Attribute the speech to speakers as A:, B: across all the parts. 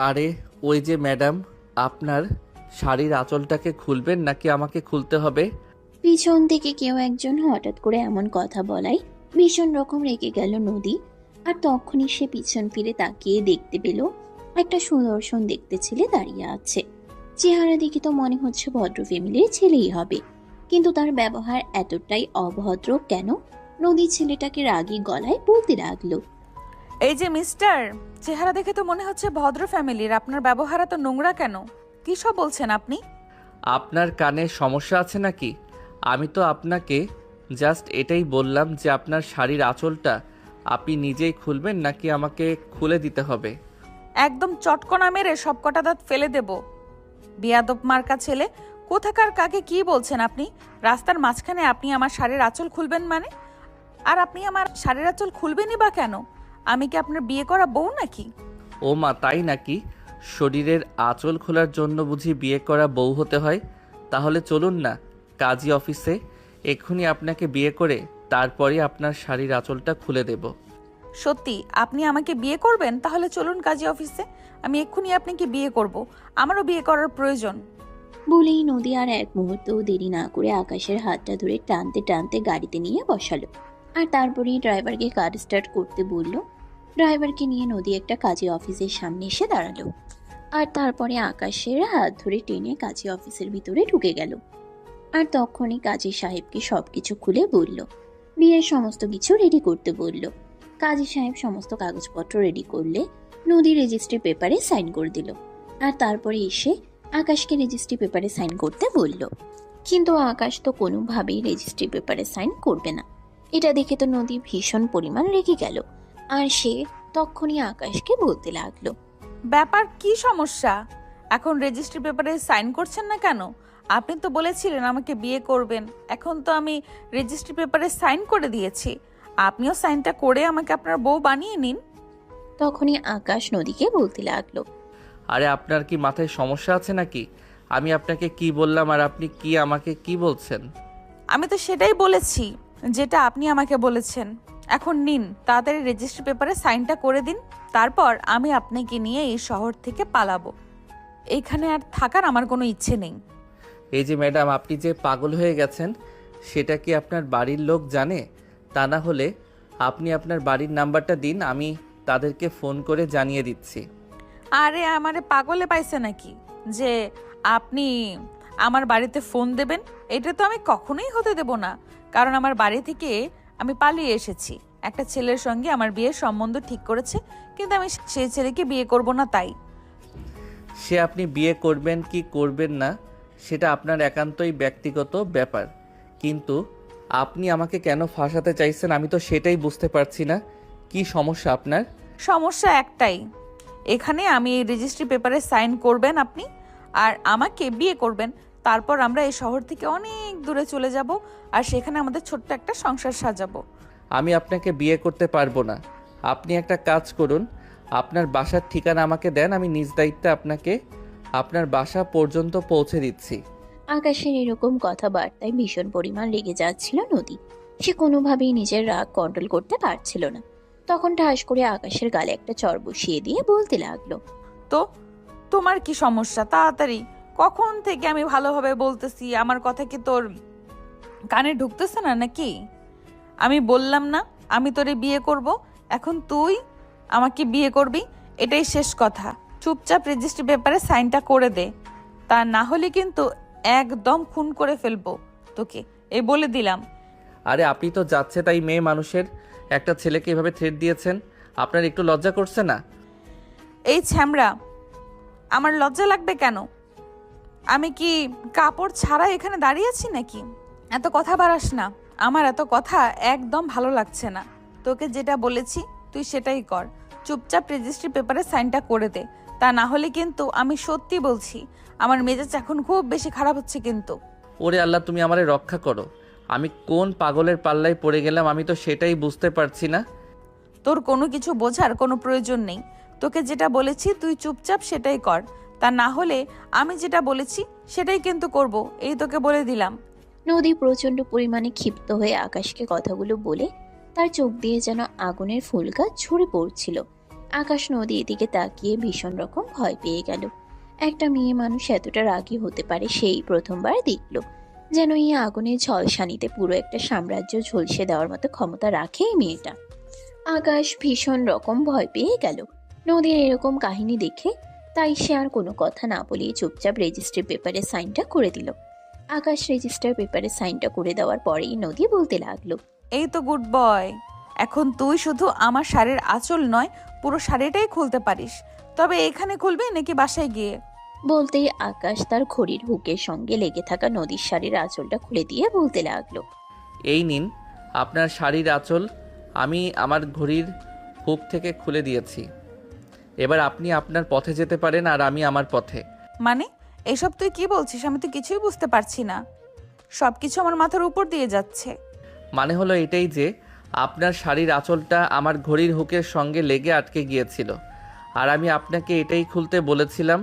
A: আরে ওই যে ম্যাডাম, আপনার শাড়ির আঁচলটাকে খুলবেন নাকি আমাকে খুলতে হবে?
B: পিছন থেকে কেউ একজন হঠাৎ করে এমন কথা বলায় ভীষণ রকম রেগে গেল নদী। আর তখনই সে পিছন ফিরে তাকিয়ে দেখতে পেল একটা সুদর্শন দেখতে ছেলে দাঁড়িয়ে আছে। চেহারা দেখে তো মনে হচ্ছে ভদ্র ফ্যামিলির ছেলেই হবে, কিন্তু তার ব্যবহার এতটাই অভদ্র কেন? নদী ছেলেটাকে রাগী গলায় বলতে লাগলো,
C: এই যে মিস্টার, চেহারা দেখে তো মনে হচ্ছে ভদ্র ফ্যামিলির, আপনার ব্যবহার এত নোংরা কেন? কি সব বলছেন আপনি?
A: আপনার কানে সমস্যা আছে নাকি? আমি তো আপনাকে জাস্ট এটাই বললাম যে আপনার শাড়ির আঁচলটা আপনি নিজেই খুলবেন নাকি আমাকে খুলে দিতে হবে।
C: একদম চটকনা মেরে সব কটা দাঁত ফেলে দেব। বেয়াদব মার্কা ছেলে কোথাকার, কাকে কি বলছেন আপনি? রাস্তার মাঝখানে আপনি আমার শাড়ির আঁচল খুলবেন মানে? আর আপনি আমার শাড়ির আঁচল খুলবেনই বা কেন? আমি কি আপনার বিয়ে করা বউ নাকি?
A: ও মা, তাই নাকি? শরীরের আঁচল খোলার জন্য বুঝি বিয়ে করা বউ হতে হয়? তাহলে চলুন না কাজী অফিসে, এক্ষুনি আপনাকে বিয়ে করে তারপরে আপনার শাড়ির আঁচলটা খুলে দেব।
C: সত্যি আপনি আমাকে বিয়ে করবেন? তাহলে চলুন কাজী অফিসে, আমি এক্ষুনি আপনাকে বিয়ে করব। আমারও বিয়ে করার প্রয়োজন।
B: বলেই নদী আর এক মুহূর্তও দেরি না করে আকাশের হাতটা ধরে টানতে টানতে গাড়িতে নিয়ে বসালো। আর তারপরেই ড্রাইভারকে কার স্টার্ট করতে বলল। ড্রাইভারকে নিয়ে নদী একটা কাজী অফিসের সামনে এসে দাঁড়ালো। আর তারপরে আকাশের হাত ধরে টেনে কাজী অফিসের ভিতরে ঢুকে গেল। আর তখনই কাজী সাহেবকে সবকিছু খুলে বলল, বিয়ের সমস্ত কিছু রেডি করতে বলল। কাজী সাহেব সমস্ত কাগজপত্র রেডি করলে নদী রেজিস্ট্রি পেপারে সাইন করে দিল। আর তারপরে এসে আকাশকে রেজিস্ট্রি পেপারে সাইন করতে বলল। কিন্তু আকাশ তো কোনোভাবেই রেজিস্ট্রি পেপারে সাইন করবে না। এটা দেখে তো নদী ভীষণ পরিমাণ রেগে গেল। আর সে তখনই আকাশকে বলতে লাগলো,
C: ব্যাপার কি সমস্যা? এখন রেজিস্ট্রি পেপারে সাইন করছেন না কেন? আপনি তো বলেছিলেন আমাকে বিয়ে করবেন, এখন তো আমি রেজিস্ট্রি পেপারে সাইন করে দিয়েছি। আপনিও সাইনটা করে আমাকে আপনার বউ বানিয়ে নিন।
B: তখনই আকাশ নদীকে বলতে লাগলো,
A: আরে আপনার কি মাথায় সমস্যা আছে নাকি? আমি আপনাকে কি বললাম আর আপনি কি আমাকে কি বলছেন?
C: আমি তো সেটাই বলেছি যেটা আপনি আমাকে বলেছেন। এখন নিন, তাড়াতাড়ি রেজিস্ট্রি পেপারে সাইনটা করে দিন, তারপর আমি আপনাকে নিয়ে এই শহর থেকে পালাবো। এইখানে আর থাকার আমার কোনো ইচ্ছে নেই।
A: এই যে ম্যাডাম, আপনি যে পাগল হয়ে গেছেন সেটা কি আপনার বাড়ির লোক জানে? তা না হলে আপনি আপনার বাড়ির নাম্বারটা দিন, আমি তাদেরকে ফোন করে জানিয়ে দিচ্ছি।
C: আরে আমারে পাগলে পাইছে নাকি যে আপনি আমার বাড়িতে ফোন দেবেন? এটা তো আমি কখনোই হতে দেব না। কারণ আমার বাড়ি থেকে আমি পালিয়ে এসেছি, একটা ছেলের সঙ্গে আমার বিয়ের সম্বন্ধ ঠিক করেছে, কিন্তু আমি সেই ছেলেকে বিয়ে করব না। তাই
A: সে আপনি বিয়ে করবেন কি করবেন না সেটা আপনার একান্তই ব্যক্তিগত ব্যাপার, কিন্তু আপনি আমাকে কেন ফাঁসাতে চাইছেন আমি তো সেটাই বুঝতে পারছি না। কি সমস্যা আপনার?
C: সমস্যা একটাই, এখানে আমি এই রেজিস্ট্রি পেপারে সাইন করবেন আপনি, আর আমাকে বিয়ে করবেন। তারপর আমরা এই শহর থেকে অনেক দূরে চলে যাব, আর সেখানে আমাদের ছোট্ট একটা সংসার সাজাবো।
A: আমি আপনাকে বিয়ে করতে পারবো না। আপনি একটা কাজ করুন, আপনার বাসার ঠিকানা আমাকে দেন, আমি নিজ দায়িত্বে আপনাকে আপনার বাসা পর্যন্ত পৌঁছে দিচ্ছি।
B: আকাশের এরকম কথাবার্তায় ভীষণ পরিমাণ রেগে যাচ্ছিল নদী। সে কোনোভাবেই নিজের রাগ কন্ট্রোল করতে পারছিল না। তখন ঠাস করে আকাশের গালে একটা চড় বসিয়ে দিয়ে বলতে লাগলো,
C: তো তোমার কি সমস্যা? তাড়াতাড়ি, কখন থেকে আমি ভালোভাবে বলতেছি, আমার কথা কি তোর কানে ঢুকতেছে না নাকি? আমি বললাম না আমি তোরে বিয়ে করব, এখন তুই আমাকে বিয়ে করবি, এটাই শেষ কথা। চুপচাপ রেজিস্ট্রি পেপারে সাইনটা করে দে, তা না হলে কিন্তু একদম খুন করে ফেলবো তোকে, এই বলে দিলাম।
A: আরে আপনি তো যাচ্ছে তাই মেয়ে মানুষের একটা ছেলেকে এভাবে থ্রেট দিয়েছেন, আপনার একটু লজ্জা করছে না?
C: এই ছ্যামড়া, আমার লজ্জা লাগবে কেন? আমি কি কাপড় ছাড়া এখানে দাঁড়িয়ে আছি নাকি? এত কথা বাড়াস না, আমার এত কথা একদম ভালো লাগছে না। তোকে যেটা বলেছি তুই সেটাই কর, চুপচাপ রেজিস্ট্রি পেপারে সাইনটা করে দে, তা না হলে কিন্তু আমি সত্যি বলছি আমার মেজাজ এখন খুব বেশি খারাপ হচ্ছে কিন্তু।
A: ওরে আল্লাহ, তুমি আমারে রক্ষা করো। আমি কোন পাগলের পাল্লায় পড়ে গেলাম আমি তো সেটাই বুঝতে পারছি না।
C: তোর কোনো কিছু বোঝার কোনো প্রয়োজন নেই, তোকে যেটা বলেছি তুই চুপচাপ সেটাই কর, তা না হলে আমি যেটা বলেছি সেটাই কিন্তু করব, এই তোকে বলে দিলাম।
B: নদী প্রচন্ড পরিমাণে ক্ষিপ্ত হয়ে আকাশকে কথাগুলো বলে তার চোখ দিয়ে যেন আগুনের ফুলকা ঝরে পড়ছিল। আকাশ নদীর দিকে তাকিয়ে ভীষণ রকম ভয় পেয়ে গেল। একটা মেয়ে মানুষ এতটা রাগী হতে পারে সেই প্রথমবার দেখল। যেন এই আগুনের ঝলসানিতে পুরো একটা সাম্রাজ্য ঝলসে দেওয়ার মতো ক্ষমতা রাখে এই মেয়েটা। আকাশ ভীষণ রকম ভয় পেয়ে গেল নদীর এরকম কাহিনী দেখে। তাই সে আর কোনো কথা না বলে চুপচাপ রেজিস্ট্রি পেপারে সাইনটা করে দিল। আকাশ রেজিস্টার পেপারে সাইনটা করে দেওয়ার পরেই নদী বলতে লাগলো,
C: এই তো গুড বয়, এখন তুই শুধু আমার শাড়ির আঁচল নয় পুরো শাড়িটাই খুলতে পারিস। তবে এখানে খুলবি নাকি বাসায় গিয়ে?
B: বলতেই আকাশ তার ঘড়ির হুকের সঙ্গে লেগে থাকা নদীর শাড়ির আঁচলটা খুলে দিয়ে বলতে লাগলো,
A: এই নিন আপনার শাড়ির আঁচল, আমি আমার ঘড়ির হুক থেকে খুলে দিয়েছি। এবার আপনি আপনার পথে যেতে পারেন আর আমি আমার পথে।
C: মানে এসব তুই কি বলছিস? আমি তো কিছুই বুঝতে পারছি না, সবকিছু আমার মাথার উপর দিয়ে যাচ্ছে।
A: মানে হলো এটাই যে আপনার শাড়ির আঁচলটা আমার ঘড়ির হুকের সঙ্গে লেগে আটকে গিয়েছিল, আর আমি আপনাকে এটাই খুলতে বলেছিলাম,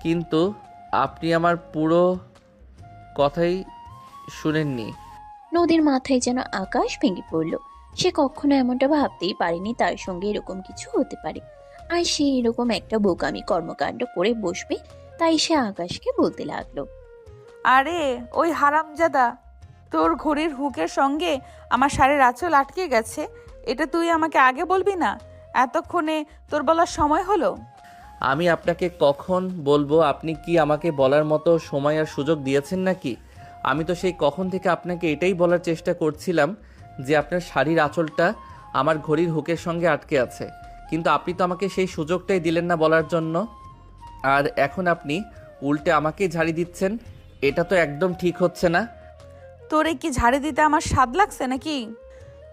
A: কিন্তু আপনি আমার পুরো কথাই শুনেননি।
B: নদীর মাথায় যেন আকাশ ভেঙে পড়ল। সে কখনো এমনটা ভাবতেই পারেনি তার সঙ্গে এরকম কিছু হতে পারে, আর সে এরকম একটা বোকামি কর্মকাণ্ড করে বসবে। তাই সে আকাশকে বলতে লাগলো,
C: আরে ওই হারামজাদা, তোর ঘড়ির হুকের সঙ্গে আমার শাড়ির আঁচল আটকে গেছে, এটা তুই আমাকে আগে বলবি না? এতক্ষণে তোর বলার সময় হলো?
A: আমি আপনাকে কখন বলবো? আপনি কি আমাকে বলার মতো সময় আর সুযোগ দিয়েছেন নাকি? আমি তো সেই কখন থেকে আপনাকে এটাই বলার চেষ্টা করছিলাম যে আপনার শাড়ির আঁচলটা আমার ঘড়ির হুকের সঙ্গে আটকে আছে, কিন্তু আপনি তো আমাকে সেই সুযোগটাই দিলেন না বলার জন্য। আর এখন আপনি উল্টে আমাকেই ঝাড়ি দিচ্ছেন, এটা তো একদম ঠিক হচ্ছে না।
C: তোরে কি ঝাড়ে দিতে আমার স্বাদ লাগছে নাকি?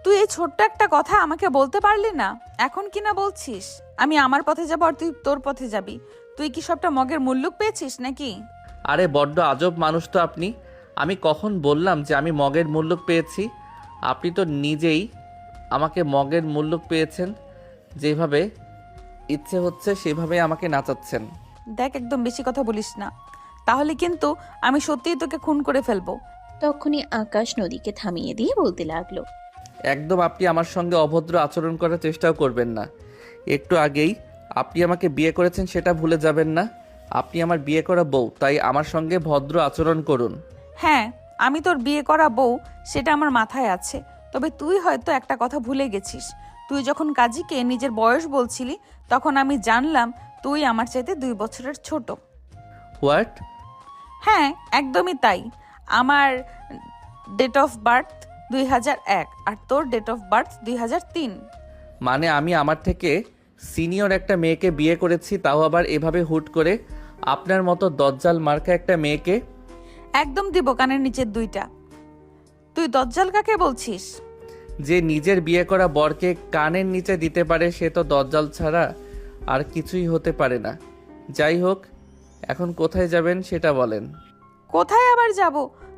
C: তুই এই ছোট্ট একটা কথা আমাকে বলতে পারলি না, এখন কি না বলছিস আমি আমার পথে যাবো আর তুই তোর পথে যাবি? তুই কি সবটা মগের মুল্লুক পেয়েছিস নাকি?
A: আরে বড্ড আজব মানুষ তো আপনি। আমি কখন বললাম যে আমি মগের মুল্লুক পেয়েছি? আপনি তো নিজেই আমাকে মগের মুল্লুক পেয়েছেন, যেভাবে ইচ্ছে হচ্ছে সেভাবে আমাকে নাচাচ্ছেন।
C: দেখ, একদম বেশি কথা বলিস না, তাহলে কিন্তু আমি সত্যিই তোকে খুন করে ফেলবো।
B: তখনই আকাশ নদীকে থামিয়ে দিয়ে বলতে লাগলো,
A: একদম আপনি আমার সঙ্গে অভদ্র আচরণ করার চেষ্টাও করবেন না। একটু আগেই আপনি আমাকে বিয়ে করেছেন, সেটা ভুলে যাবেন না। আপনি আমার বিয়ে করা বউ, তাই আমার সঙ্গে ভদ্র আচরণ করুন।
C: হ্যাঁ, আমি তোর বিয়ে করা বউ, সেটা আমার মাথায় আছে। তবে তুই হয়তো একটা কথা ভুলে গেছিস। তুই যখন কাজীকে নিজের বয়স বলছিলি তখন আমি জানলাম তুই আমার চাইতে 2 বছরের ছোট।
A: হোয়াট?
C: হ্যাঁ, একদমই তাই। আমার ডেট অফ বার্থ 2001 আর তোর ডেট অফ বার্থ 2003।
A: মানে আমি আমার থেকে সিনিয়র একটা মেয়েকে বিয়ে করেছি, তাও আবার এভাবে হুট করে? আপনার মতো দজ্জাল মার্কা একটা মেয়েকে?
C: একদম দিব কানের নিচের 2টা। তুই দজ্জাল কাকে বলছিস?
A: যে নিজের বিয়ে করা বরকে কানের নিচে দিতে পারে সে তো দজ্জাল ছাড়া আর কিছুই হতে পারে না। যাই হোক, এখন কোথায় যাবেন সেটা বলেন।
C: কোথায় আবার যাব?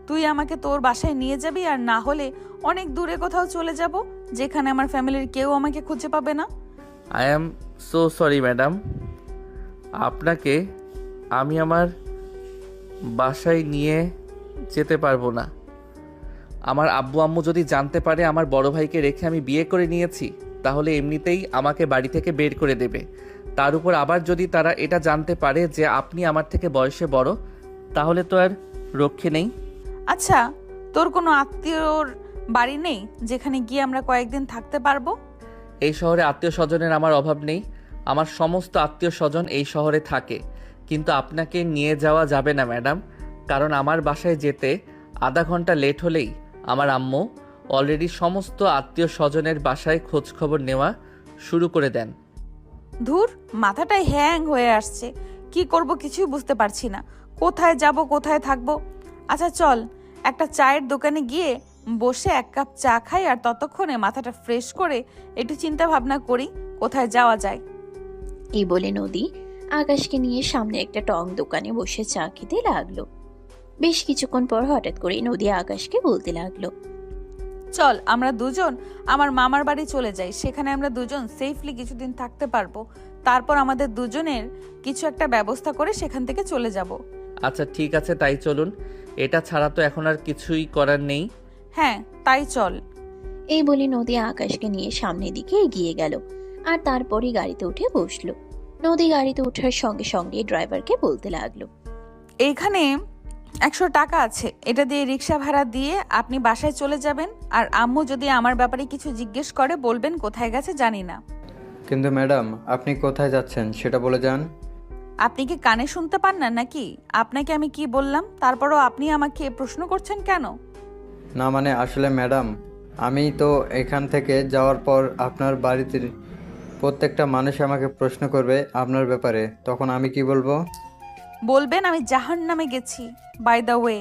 C: তুই আমাকে তোর বাসায় নিয়ে যাবি, আর না হলে অনেক দূরে কোথাও চলে যাব, যেখানে আমার ফ্যামিলির কেউ আমাকে খুঁজে পাবে না।
A: I am so sorry madam, আপনাকে আমি আমার বাসায় নিয়ে যেতে পারবো না। আমার আব্বু আম্মু যদি জানতে পারে আমার বড় ভাইকে রেখে আমি বিয়ে করে নিয়েছি, তাহলে এমনিতেই আমাকে বাড়ি থেকে বের করে দেবে। তার উপর আবার যদি তারা এটা জানতে পারে যে আপনি আমার থেকে বয়সে বড়, তাহলে তো আর রক্ষে নেই।
C: আচ্ছা, তোর কোনো আত্মীয়র বাড়ি নেই যেখানে গিয়ে আমরা কয়েকদিন থাকতে পারবো?
A: এই শহরে আত্মীয় স্বজনের আমার অভাব নেই, আমার সমস্ত আত্মীয় স্বজন এই শহরে থাকে। কিন্তু আপনাকে নিয়ে যাওয়া যাবে না ম্যাডাম, কারণ আমার বাসায় যেতে আধা ঘন্টা লেট হলেই আমার আম্মু অলরেডি সমস্ত আত্মীয় স্বজনের বাসায় খোঁজ খবর নেওয়া শুরু করে দেন।
C: ধুর, মাথাটাই হ্যাং হয়ে আসছে, কি করব কিছুই বুঝতে পারছি না। কোথায় যাব, কোথায় থাকবো? আচ্ছা চল, একটা চায়ের দোকানে গিয়ে বসে 1 কাপ চা খাই, আর ততক্ষণে মাথাটা ফ্রেশ করে একটু চিন্তা ভাবনা করি কোথায় যাওয়া যায়।
B: এই বলে নদী আকাশকে নিয়ে সামনে একটা টং দোকানে বসে চা খেতে লাগলো। বেশ কিছুক্ষণ পর হঠাৎ করে নদী আকাশকে বলতে লাগলো,
C: চল আমরা দুজন আমার মামার বাড়ি চলে যাই, সেখানে আমরা দুজন সেফলি কিছুদিন থাকতে পারবো। তারপর আমাদের দুজনের কিছু একটা ব্যবস্থা করে সেখান থেকে চলে যাব।
A: আচ্ছা ঠিক আছে, তাই চলুন। এটা ছাড়া তো এখন আর কিছুই করার নেই।
C: হ্যাঁ, তাই চল।
B: এই বলে নদী আকাশকে নিয়ে সামনের দিকে এগিয়ে গেল। আর তারপরই গাড়িতে উঠে বসলো। নদী গাড়িতে ওঠার সঙ্গে সঙ্গে ড্রাইভারকে বলতে লাগলো,
C: এইখানে 100 টাকা আছে, এটা দিয়ে রিক্সা ভাড়া দিয়ে আপনি বাসায় চলে যাবেন। আর আম্মু যদি আমার ব্যাপারে কিছু জিজ্ঞেস করে বলবেন কোথায় গেছে জানি না।
D: কিন্তু ম্যাডাম, আপনি কোথায় যাচ্ছেন সেটা বলে যান।
C: আপনি কি কানে শুনতে পান না নাকি? আপনাকে আমি কি বললাম, তারপরও আপনি আমাকে প্রশ্ন করছেন কেন?
D: না মানে আসলে ম্যাডাম, আমি তো এখান থেকে যাওয়ার পর আপনার বাড়িতে প্রত্যেকটা মানুষ আমাকে প্রশ্ন করবে আপনার ব্যাপারে, তখন আমি কি বলবো?
C: বলবেন আমি জাহান্নামে গেছি। বাই দ্য ওয়ে,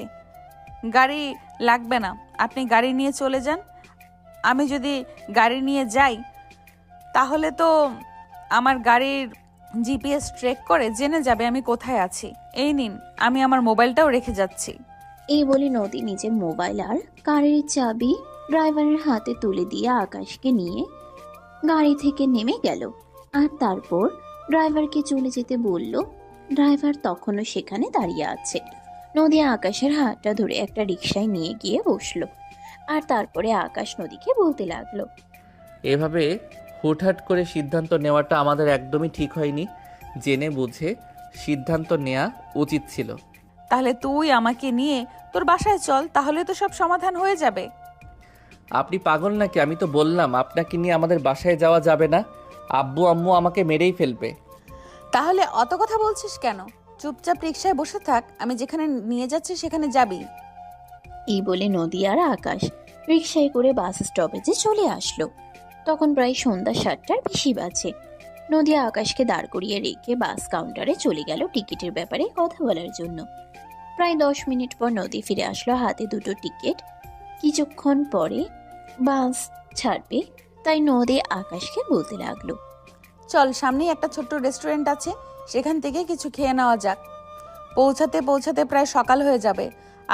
C: গাড়ি লাগবে না, আপনি গাড়ি নিয়ে চলে যান। আমি যদি গাড়ি নিয়ে যাই তাহলে তো আমার গাড়ির জিপিএস ট্র্যাক করে জেনে যাবে আমি কোথায় আছি। এই নিন, আমি আমার মোবাইলটাও রেখে যাচ্ছি।
B: এই বলে নদী নিজের মোবাইল আর গাড়ির চাবি ড্রাইভারের হাতে তুলে দিয়ে আকাশকে নিয়ে গাড়ি থেকে নেমে গেল। আর তারপর ড্রাইভারকে চলে যেতে বলল। ড্রাইভার তখনও সেখানে দাঁড়িয়ে আছে। নদী আকাশের হাতটা ধরে একটা রিকশায় নিয়ে গিয়ে বসলো। আর তারপরে আকাশ নদীকে বলতে লাগলো,
A: এভাবে হুটহাট করে সিদ্ধান্ত নেওয়াটা আমাদের একদমই ঠিক হয়নি। জেনে বুঝে সিদ্ধান্ত নেওয়া উচিত ছিল।
C: তাহলে তুই আমাকে নিয়ে তোর বাসায় চল, তাহলে তো সব সমাধান হয়ে যাবে।
A: আপনি পাগল নাকি? আমি তো বললাম আপনাকে নিয়ে আমাদের বাসায় যাওয়া যাবে না। আব্বু আম্মু আমাকে মেরেই ফেলবে।
C: তাহলে অত কথা বলছিস কেন? চুপচাপ রিক্সায় বসে থাক, আমি যেখানে নিয়ে যাচ্ছি সেখানে যাবি।
B: এই বলে নদী আর আকাশ রিকশায় করে বাস স্টপেজে চলে আসলো। তখন প্রায় সন্ধ্যা 7টার বেশি বাজে। নদী আকাশকে দাঁড় করিয়ে রেখে বাস কাউন্টারে চলে গেল টিকিটের ব্যাপারে কথা বলার জন্য। প্রায় 10 মিনিট পর নদী ফিরে আসলো হাতে দুটো টিকিট। কিছুক্ষণ পরে বাস ছাড়বে, তাই নদী আকাশকে বলতে লাগলো,
C: চল, সামনেই একটা ছোট্ট রেস্টুরেন্ট আছে, সেখান থেকে কিছু খেয়ে নেওয়া যাক। পৌঁছাতে পৌঁছাতে প্রায় সকাল হয়ে যাবে,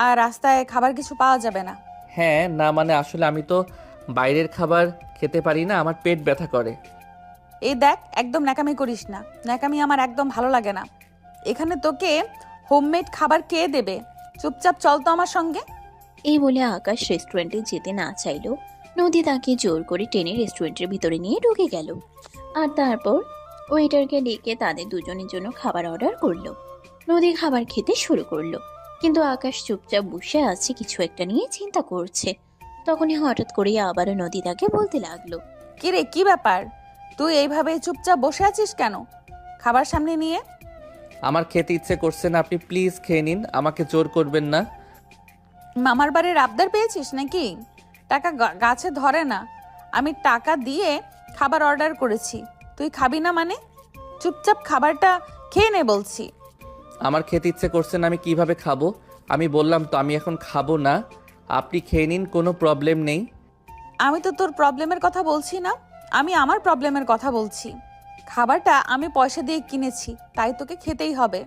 C: আর রাস্তায় খাবার কিছু পাওয়া যাবে না।
A: হ্যাঁ না মানে আসলে আমি তো বাইরের খাবার খেতে পারি না, আমার পেট ব্যথা করে।
C: এই দেখ, একদম ন্যাকামি করিস না, ন্যাকামি আমার একদম ভালো লাগে না। এখানে তোকে হোমমেড খাবার কে দেবে? চুপচাপ চল তো আমার সঙ্গে।
B: এই বলে আকাশ রেস্টুরেন্টে যেতে না চাইলেও নদী তাকে জোর করে টেনে রেস্টুরেন্টের ভিতরে নিয়ে ঢুকে গেল। আর তারপর ওয়েটারকে ডেকে তাদের দুজনের জন্য খাবার অর্ডার করলো। নদী খাবার খেতে শুরু করলো, কিন্তু আকাশ চুপচাপ বসে আছে, কিছু একটা নিয়ে চিন্তা করছে। তখনই হঠাৎ করে আবারও নদী তাকে বলতে লাগলো,
C: কি রে, কি ব্যাপার? তুই এইভাবে চুপচাপ বসে আছিস কেন? খাবার সামনে নিয়ে।
A: আমার খেতে ইচ্ছে করছে না, আপনি প্লিজ খেয়ে নিন, আমাকে জোর করবেন না।
C: মামার বাড়ির আবদার পেয়েছিস নাকি? টাকা গাছে ধরে না। আমি টাকা দিয়ে খাবার অর্ডার করেছি, তুই খাবি না মানে? চুপচাপ খাবারটা খেয়ে নে বলছি।
A: আমার খেতে ইচ্ছে করছে না, আমি কিভাবে খাবো? আমি বললাম তো আমি এখন খাবো না, আপনি খেয়ে নিন, কোনো প্রবলেম নেই।
C: আমি তো তোর প্রবলেমের কথা বলছি না, আমি আমার প্রবলেমের কথা বলছি। খাবারটা আমি পয়সা দিয়ে কিনেছি, তাই তোকে খেতেই হবে।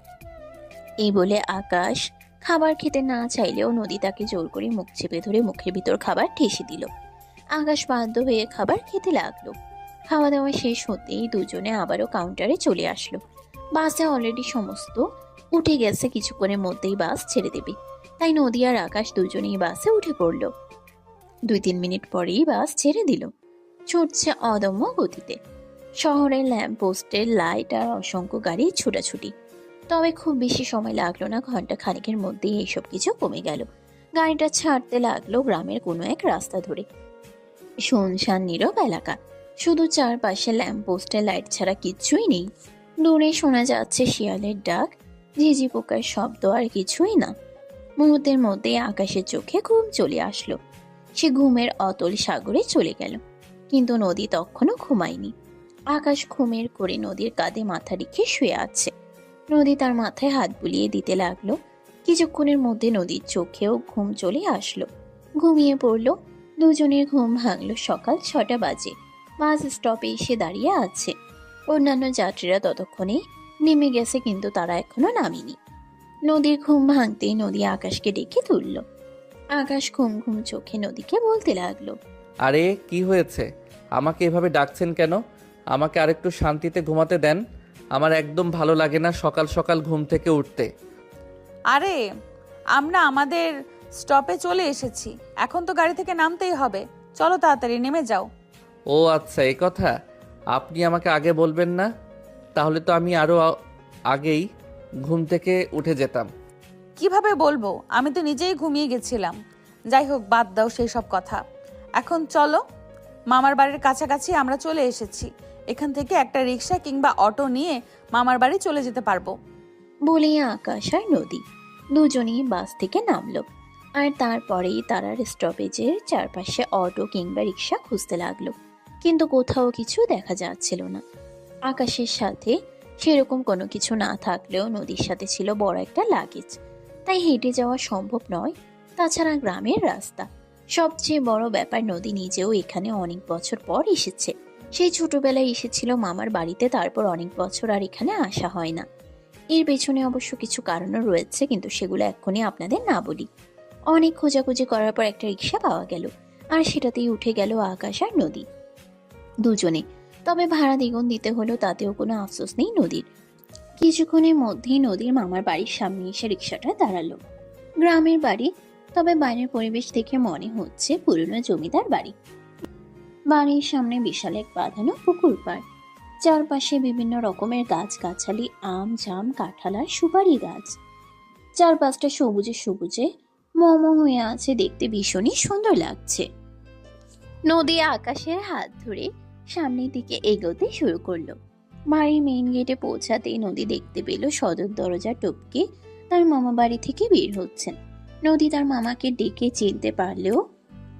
B: এই বলে আকাশ খাবার খেতে না চাইলেও নদী তাকে জোর করে মুখ চেপে ধরে মুখের ভিতর খাবার ঠেসে দিল। আকাশ বাধ্য হয়ে খাবার খেতে লাগলো। খাওয়া দাওয়া শেষ হতেই দুজনে আবারও কাউন্টারে চলে আসলো। বাসে অলরেডি সমস্ত উঠে গেছে, কিছুক্ষণের মধ্যেই বাস ছেড়ে দেবে, তাই নদী আর আকাশ দুজনেই বাসে উঠে পড়লো। 2-3 মিনিট পরেই বাস ছেড়ে দিল। ছুটছে অদম্য গতিতে। শহরের ল্যাম্প পোস্টের লাইট আর অসংখ্য গাড়ির ছোটাছুটি। তবে খুব বেশি সময় লাগলো না, ঘন্টা খানেকের মধ্যেই এইসব কিছু কমে গেল। গাড়িটা ছাড়তে লাগলো গ্রামের কোনো এক রাস্তা ধরে। শুনশান নীরব এলাকা, শুধু চারপাশে ল্যাম্প পোস্টের লাইট ছাড়া কিচ্ছুই নেই। দূরে শোনা যাচ্ছে শিয়ালের ডাক, ঝিঝি পোকার শব্দ, আর কিছুই না। মুহূর্তের মধ্যে আকাশের চোখে ঘুম চলে আসলো। সে ঘুমের অতল সাগরে চলে গেল, কিন্তু নদী তখনও ঘুমায়নি। আকাশ ঘুমের করে নদীর কাঁধে মাথা রেখে শুয়ে আছে। নদী তার মাথায় হাত বুলিয়ে দিতে লাগলো। কিছুক্ষণের মধ্যে নদীর চোখেও ঘুম চলে আসলো, ঘুমিয়ে পড়লো। দুজনের ঘুম ভাঙলো সকাল 6টা বাজে। বাস স্টপে এসে দাঁড়িয়ে আছে। অন্যান্য যাত্রীরা ততক্ষণে নেমে গেছে, কিন্তু তারা এখনো নামেনি। নদীর ঘুম ভাঙতেই নদী আকাশকে ডেকে তুলল। আকাশ ঘুম ঘুম চোখে নদীকে বলতে লাগলো,
A: আরে কি হয়েছে? আমাকে এভাবে ডাকছেন কেন? আমাকে আরেকটু শান্তিতে ঘুমাতে দেন। আমার একদম ভালো লাগে না সকাল সকাল ঘুম থেকে উঠতে।
C: আরে, আমরা আমাদের স্টপে চলে এসেছি, এখন তো গাড়ি থেকে নামতেই হবে। চলো তাড়াতাড়ি নেমে যাও।
A: ও আচ্ছা, এই কথা। আপনি আমাকে আগে বলবেন না? তাহলে তো আমি আরও আগেই ঘুম থেকে উঠে যেতাম।
C: কিভাবে বলবো? আমি তো নিজেই ঘুমিয়ে গেছিলাম। যাই হোক, বাদ দাও সেই সব কথা। এখন চলো, মামার বাড়ির কাছাকাছি আমরা চলে এসেছি। এখান থেকে একটা রিক্সা কিংবা অটো নিয়ে মামার বাড়ি চলে যেতে পারবো।
B: বলেই আকাশ আর নদী দুজনেই বাস থেকে নামলো। আর তারপরেই তারা স্টপেজের চারপাশে অটো কিংবা রিক্সা খুঁজতে লাগলো, কিন্তু কোথাও কিছু দেখা যাচ্ছিল না। আকাশের সাথে সেরকম কোনো কিছু না থাকলেও নদীর সাথে ছিল বড় একটা লাগেজ, তাই হেঁটে যাওয়া সম্ভব নয়। তাছাড়া গ্রামের রাস্তা, সবচেয়ে বড় ব্যাপার নদী নিজেও এখানে অনেক বছর পর এসেছে। সেই ছোটবেলায় এসেছিল মামার বাড়িতে, তারপর অনেক বছর আর এখানে আসা হয় না। এর পেছনে অবশ্য কিছু কারণও রয়েছে, কিন্তু সেগুলো এক্ষুনি আপনাদের না বলি। অনেক খোঁজাখুঁজি করার পর একটা রিক্সা পাওয়া গেল, আর সেটাতেই উঠে গেল আকাশ আর নদী দুজনে। তবে ভাড়া দ্বিগুণ দিতে হলো, তাতেও কোনো আফসোস নেই নদীর। কিছুক্ষণের মধ্যেই নদীর মামার বাড়ির সামনে এসে রিক্সাটা দাঁড়ালো। গ্রামের বাড়ি, তবে বাইরের পরিবেশ দেখে মনে হচ্ছে পুরনো জমিদার বাড়ি। বাড়ির সামনে বিশাল এক বাঁধানো পুকুর পাড়, চারপাশে বিভিন্ন রকমের গাছগাছালি, আম, জাম, কাঁঠাল আর সুপারি গাছ। চারপাশটা সবুজে সবুজে মম হয়ে আছে, দেখতে ভীষণই সুন্দর লাগছে। নদী আকাশের হাত ধরে সামনের দিকে এগোতে শুরু করলো। বাড়ির মেইন গেটে পৌঁছাতেই নদী দেখতে পেল সদর দরজা টপকে তার মামা বাড়ি থেকে বের হচ্ছেন। নদী তার মামাকে ডেকে চিনতে পারলেও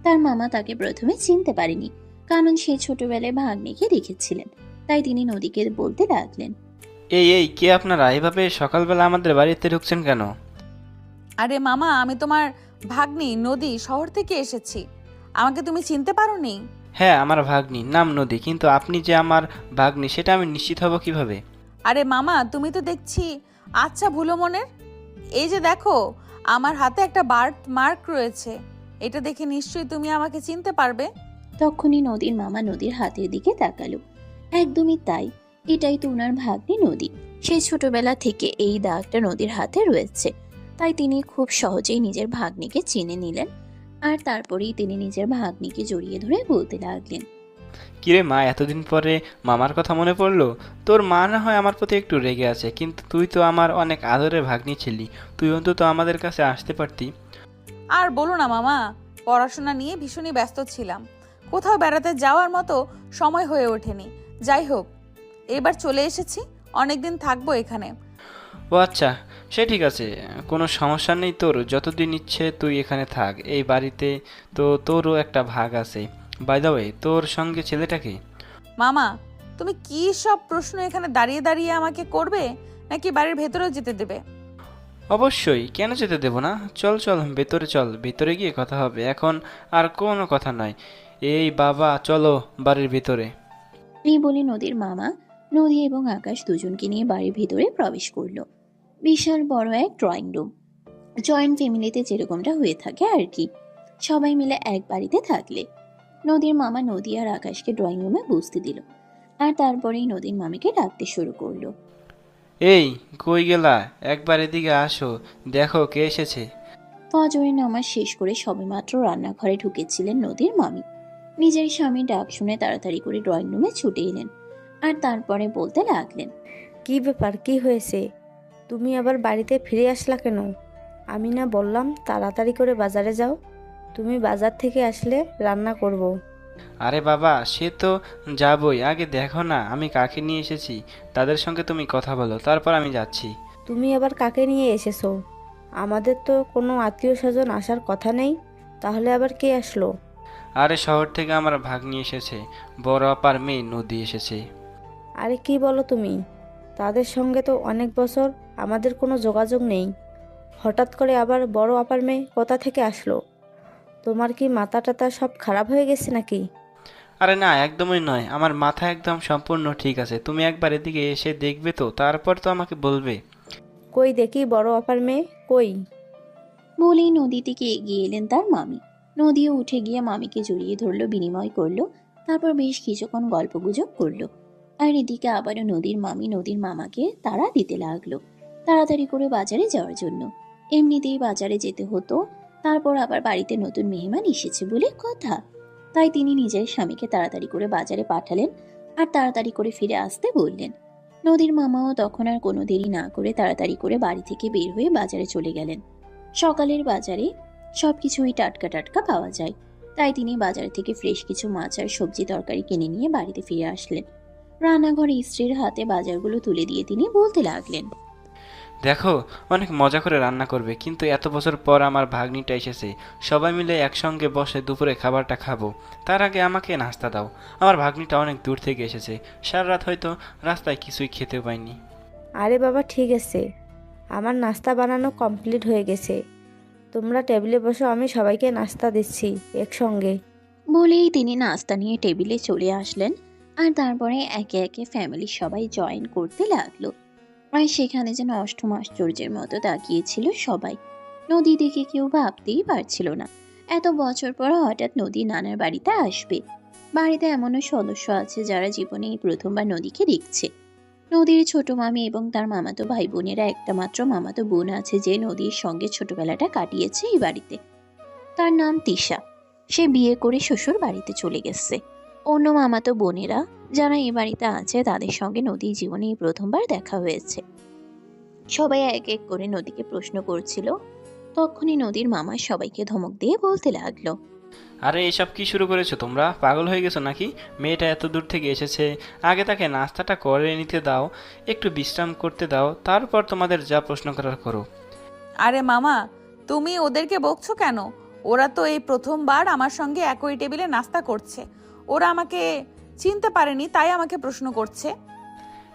B: তার মামা তাকে প্রথমে চিনতে পারেনি, কারণ সে ছোটবেলায় ভাগ্নিকে দেখেছিলেন। তাই তিনি নদীকে বলতে লাগলেন,
E: এই এই কে আপনারা? এভাবে সকালবেলা আমাদের বাড়িতে ঢুকছেন কেন?
C: আরে মামা, আমি তোমার ভাগ্নি নদী, শহর থেকে এসেছি। আমাকে তুমি চিনতে পারোনি?
E: হ্যাঁ, আমার ভাগ্নি, নাম নদী, কিন্তু আপনি যে আমার ভাগ্নি সেটা আমি নিশ্চিত হব কিভাবে?
C: আরে মামা, তুমি তো দেখছি আচ্ছা ভুলো মনের। এই যে দেখো, আমার হাতে একটা বার্থ মার্ক রয়েছে। এটা দেখে নিশ্চয়ই তুমি আমাকে চিনতে পারবে।
B: তখনই নদীর মামা নদীর হাতের দিকে তাকালো। একদমই তাই, এটাই তো উনার ভাগ্নি নদী। সেই ছোটবেলা থেকে এই দাগটা নদীর হাতে রয়েছে, তাই তিনি খুব সহজেই নিজের ভাগ্নিকে চিনে নিলেন। আর তারপরেই তিনি নিজের ভাগ্নিকে জড়িয়ে ধরে বলতে লাগলেন,
E: কিরে মা, এতদিন পরে মামার কথা মনে পড়লো? তোর মা না হয় আমার প্রতি একটু রেগে আছে, কিন্তু তুই তো আমার অনেক আদরের ভাগ্নি ছিলি। তুই অন্তত আমাদের কাছে আসতে পারতি।
C: আর বলো না মামা, পড়াশোনা নিয়ে ভীষণই ব্যস্ত ছিলাম, কোথাও বেড়াতে যাওয়ার মতো সময় হয়ে ওঠেনি। যাই হোক, এবার চলে এসেছি, অনেকদিন থাকবো এখানে।
E: ও আচ্ছা, সে ঠিক আছে, কোনো সমস্যা নেই। তোর যতদিন ইচ্ছে তুই এখানে থাক। এই বাড়িতে তো তোরও একটা ভাগ আছে। বাই দ্য ওয়ে, তোর সঙ্গে ছেলেটাকে?
C: মামা, তুমি কি সব প্রশ্ন এখানে দাঁড়িয়ে দাঁড়িয়ে আমাকে করবে, নাকি বাড়ির ভেতরেও যেতে দেবে?
E: অবশ্যই, কেন যেতে দেব না? চল চল ভেতরে চল, ভেতরে গিয়ে কথা হবে। এখন আর কোনো কথা নয়। এই বাবা, চলো বাড়ির ভেতরে।
B: এই বলে নদীর মামা নদী এবং আকাশ দুজনকে নিয়ে বাড়ির ভিতরে প্রবেশ করলো। বিশাল বড় এক ড্রয়িং রুম, জয়েন্ট ফ্যামিলিতে যেরকমটা হয়ে থাকে আর কি, সবাই মিলে এক বাড়িতে থাকলে। নদীর মামা নদী আর আকাশকে ড্রয়িং রুমে বসতে দিল, আর তারপরেই নদীর মামিকে ডাকতে শুরু করলো।
E: এই, কই গেলা? একবার এদিকে আসো, দেখো কে এসেছে।
B: ফজরের নামাজ শেষ করে সবেমাত্র রান্নাঘরে ঢুকেছিলেন নদীর মামি। নিজের স্বামীর ডাক শুনে তাড়াতাড়ি করে ড্রয়িং রুমে ছুটে এলেন, আর তারপরে বলতে লাগলেন,
F: কি ব্যাপার, কি হয়েছে? তুমি আবার বাড়িতে ফিরে আসলা কেন? আমি না বললাম তাড়াতাড়ি করে বাজারে যাও? তুমি বাজার থেকে আসলে রান্না করব।
E: আরে বাবা, সে তো যাবই, আগে দেখো না আমি কাকে নিয়ে এসেছি। তাদের সঙ্গে তুমি কথা বলো, তারপর আমি যাচ্ছি।
F: তুমি আবার কাকে নিয়ে এসেছো? আমাদের তো কোনো আত্মীয় স্বজন আসার কথা নেই, তাহলে আবার কে আসলো?
E: আরে শহর থেকে আমার ভাগ্নি এসেছে, বড় আপার মেয়ে নদী এসেছে।
F: আরে কি বলো তুমি? তাদের সঙ্গে তো অনেক বছর আমাদের কোনো যোগাযোগ নেই। হঠাৎ করে আবার বড় আপার মেয়ে কোথা থেকে আসলো? তোমার কি মাথা টাথা সব খারাপ হয়ে গেছে নাকি?
E: আরে না, একদমই নয়, আমার মাথা একদম সম্পূর্ণ ঠিক আছে। তুমি একবার এদিকে এসে দেখবে তো, তারপর তো আমাকে বলবে।
F: কই দেখি বড় আপার মেয়ে, কই?
B: বলেই নদী থেকে এগিয়ে এলেন তার মামি। নদীও উঠে গিয়ে মামিকে জড়িয়ে ধরলো, বিনিময় করলো, তারপর বেশ কিছুক্ষণ গল্পগুজব করলো। আর এদিকে আবারও নদীর মামি নদীর মামাকে তাড়া দিতে লাগলো তাড়াতাড়ি করে বাজারে যাওয়ার জন্য। এমনিতেই বাজারে যেতে হতো, তারপর আবার বাড়িতে নতুন মেহমান এসেছে বলে কথা, তাই তিনি নিজের স্বামীকে তাড়াতাড়ি করে বাজারে পাঠালেন। আর তাড়াতাড়ি করে ফিরে আসতে বললেন। নদীর মামাও তখন আর কোনো দেরি না করে তাড়াতাড়ি করে বাড়ি থেকে বের হয়ে বাজারে চলে গেলেন। সকালের বাজারে সবকিছুই টাটকা টাটকা পাওয়া যায়, তাই তিনি বাজার থেকে ফ্রেশ কিছু মাছ আর সবজি তরকারি কিনে নিয়ে বাড়িতে ফিরে আসলেন। রান্নাঘরে স্ত্রীর হাতে বাজারগুলো তুলে দিয়ে তিনি বলতে লাগলেন,
E: দেখো, অনেক মজা করে রান্না করবে, কিন্তু এত বছর পর আমার ভাগ্নিটা এসেছে, সবাই মিলে একসঙ্গে বসে দুপুরে খাবারটা খাবো। তার আগে আমাকে নাস্তা দাও। আমার ভাগ্নিটা অনেক দূর থেকে এসেছে, সারা রাত হয়তো রাস্তায় কিছুই খেতে পাইনি।
F: আরে বাবা, ঠিক আছে, আমার নাস্তা বানানো কমপ্লিট হয়ে গেছে। তোমরা টেবিলে বসো, আমি সবাইকে নাস্তা দিচ্ছি একসঙ্গে।
B: বলেই তিনি নাস্তা নিয়ে টেবিলে চলে আসলেন। আর তারপরে একে একে ফ্যামিলির সবাই জয়েন করতে লাগলো। আর সেখানে যেন অষ্টম আশ্চর্যের মতো তাকিয়েছিল সবাই। নদী দেখে কেউ ভাবতেই পারছিল না এত বছর পর হঠাৎ নদী নানার বাড়িতে আসবে। বাড়িতে এমনও সদস্য আছে যারা জীবনে এই প্রথমবার নদীকে দেখছে। নদীর ছোট মামি এবং তার মামাতো ভাই বোনেরা, একটা মাত্র মামাতো বোন আছে যে নদীর সঙ্গে ছোটবেলাটা কাটিয়েছে এই বাড়িতে। তার নাম তিশা। সে বিয়ে করে শ্বশুর বাড়িতে চলে গেছে। অন্য মামাতো বোনেরা যারা এই বাড়িতে আছে তাদের সঙ্গে নদীর জীবনে এই প্রথমবার দেখা হয়েছে। সবাই এক এক করে নদীকে প্রশ্ন করছিল। তখনই নদীর মামা সবাইকে ধমক দিয়ে বলতে লাগলো,
E: আরে এসব কি শুরু করেছো তোমরা? পাগল হয়ে গেছো নাকি? মেয়েটা এত দূর থেকে এসেছে, আগে তাকে নাস্তাটা করে নিতে দাও, একটু বিশ্রাম করতে দাও, তারপর তোমাদের যা প্রশ্ন করার করো।
C: আরে মামা, তুমি ওদেরকে বকছো কেন? ওরা তো এই প্রথমবার আমার সঙ্গে একই টেবিলে নাস্তা করছে। ওরা আমাকে চিনতে পারেনি, তাই আমাকে প্রশ্ন করছে।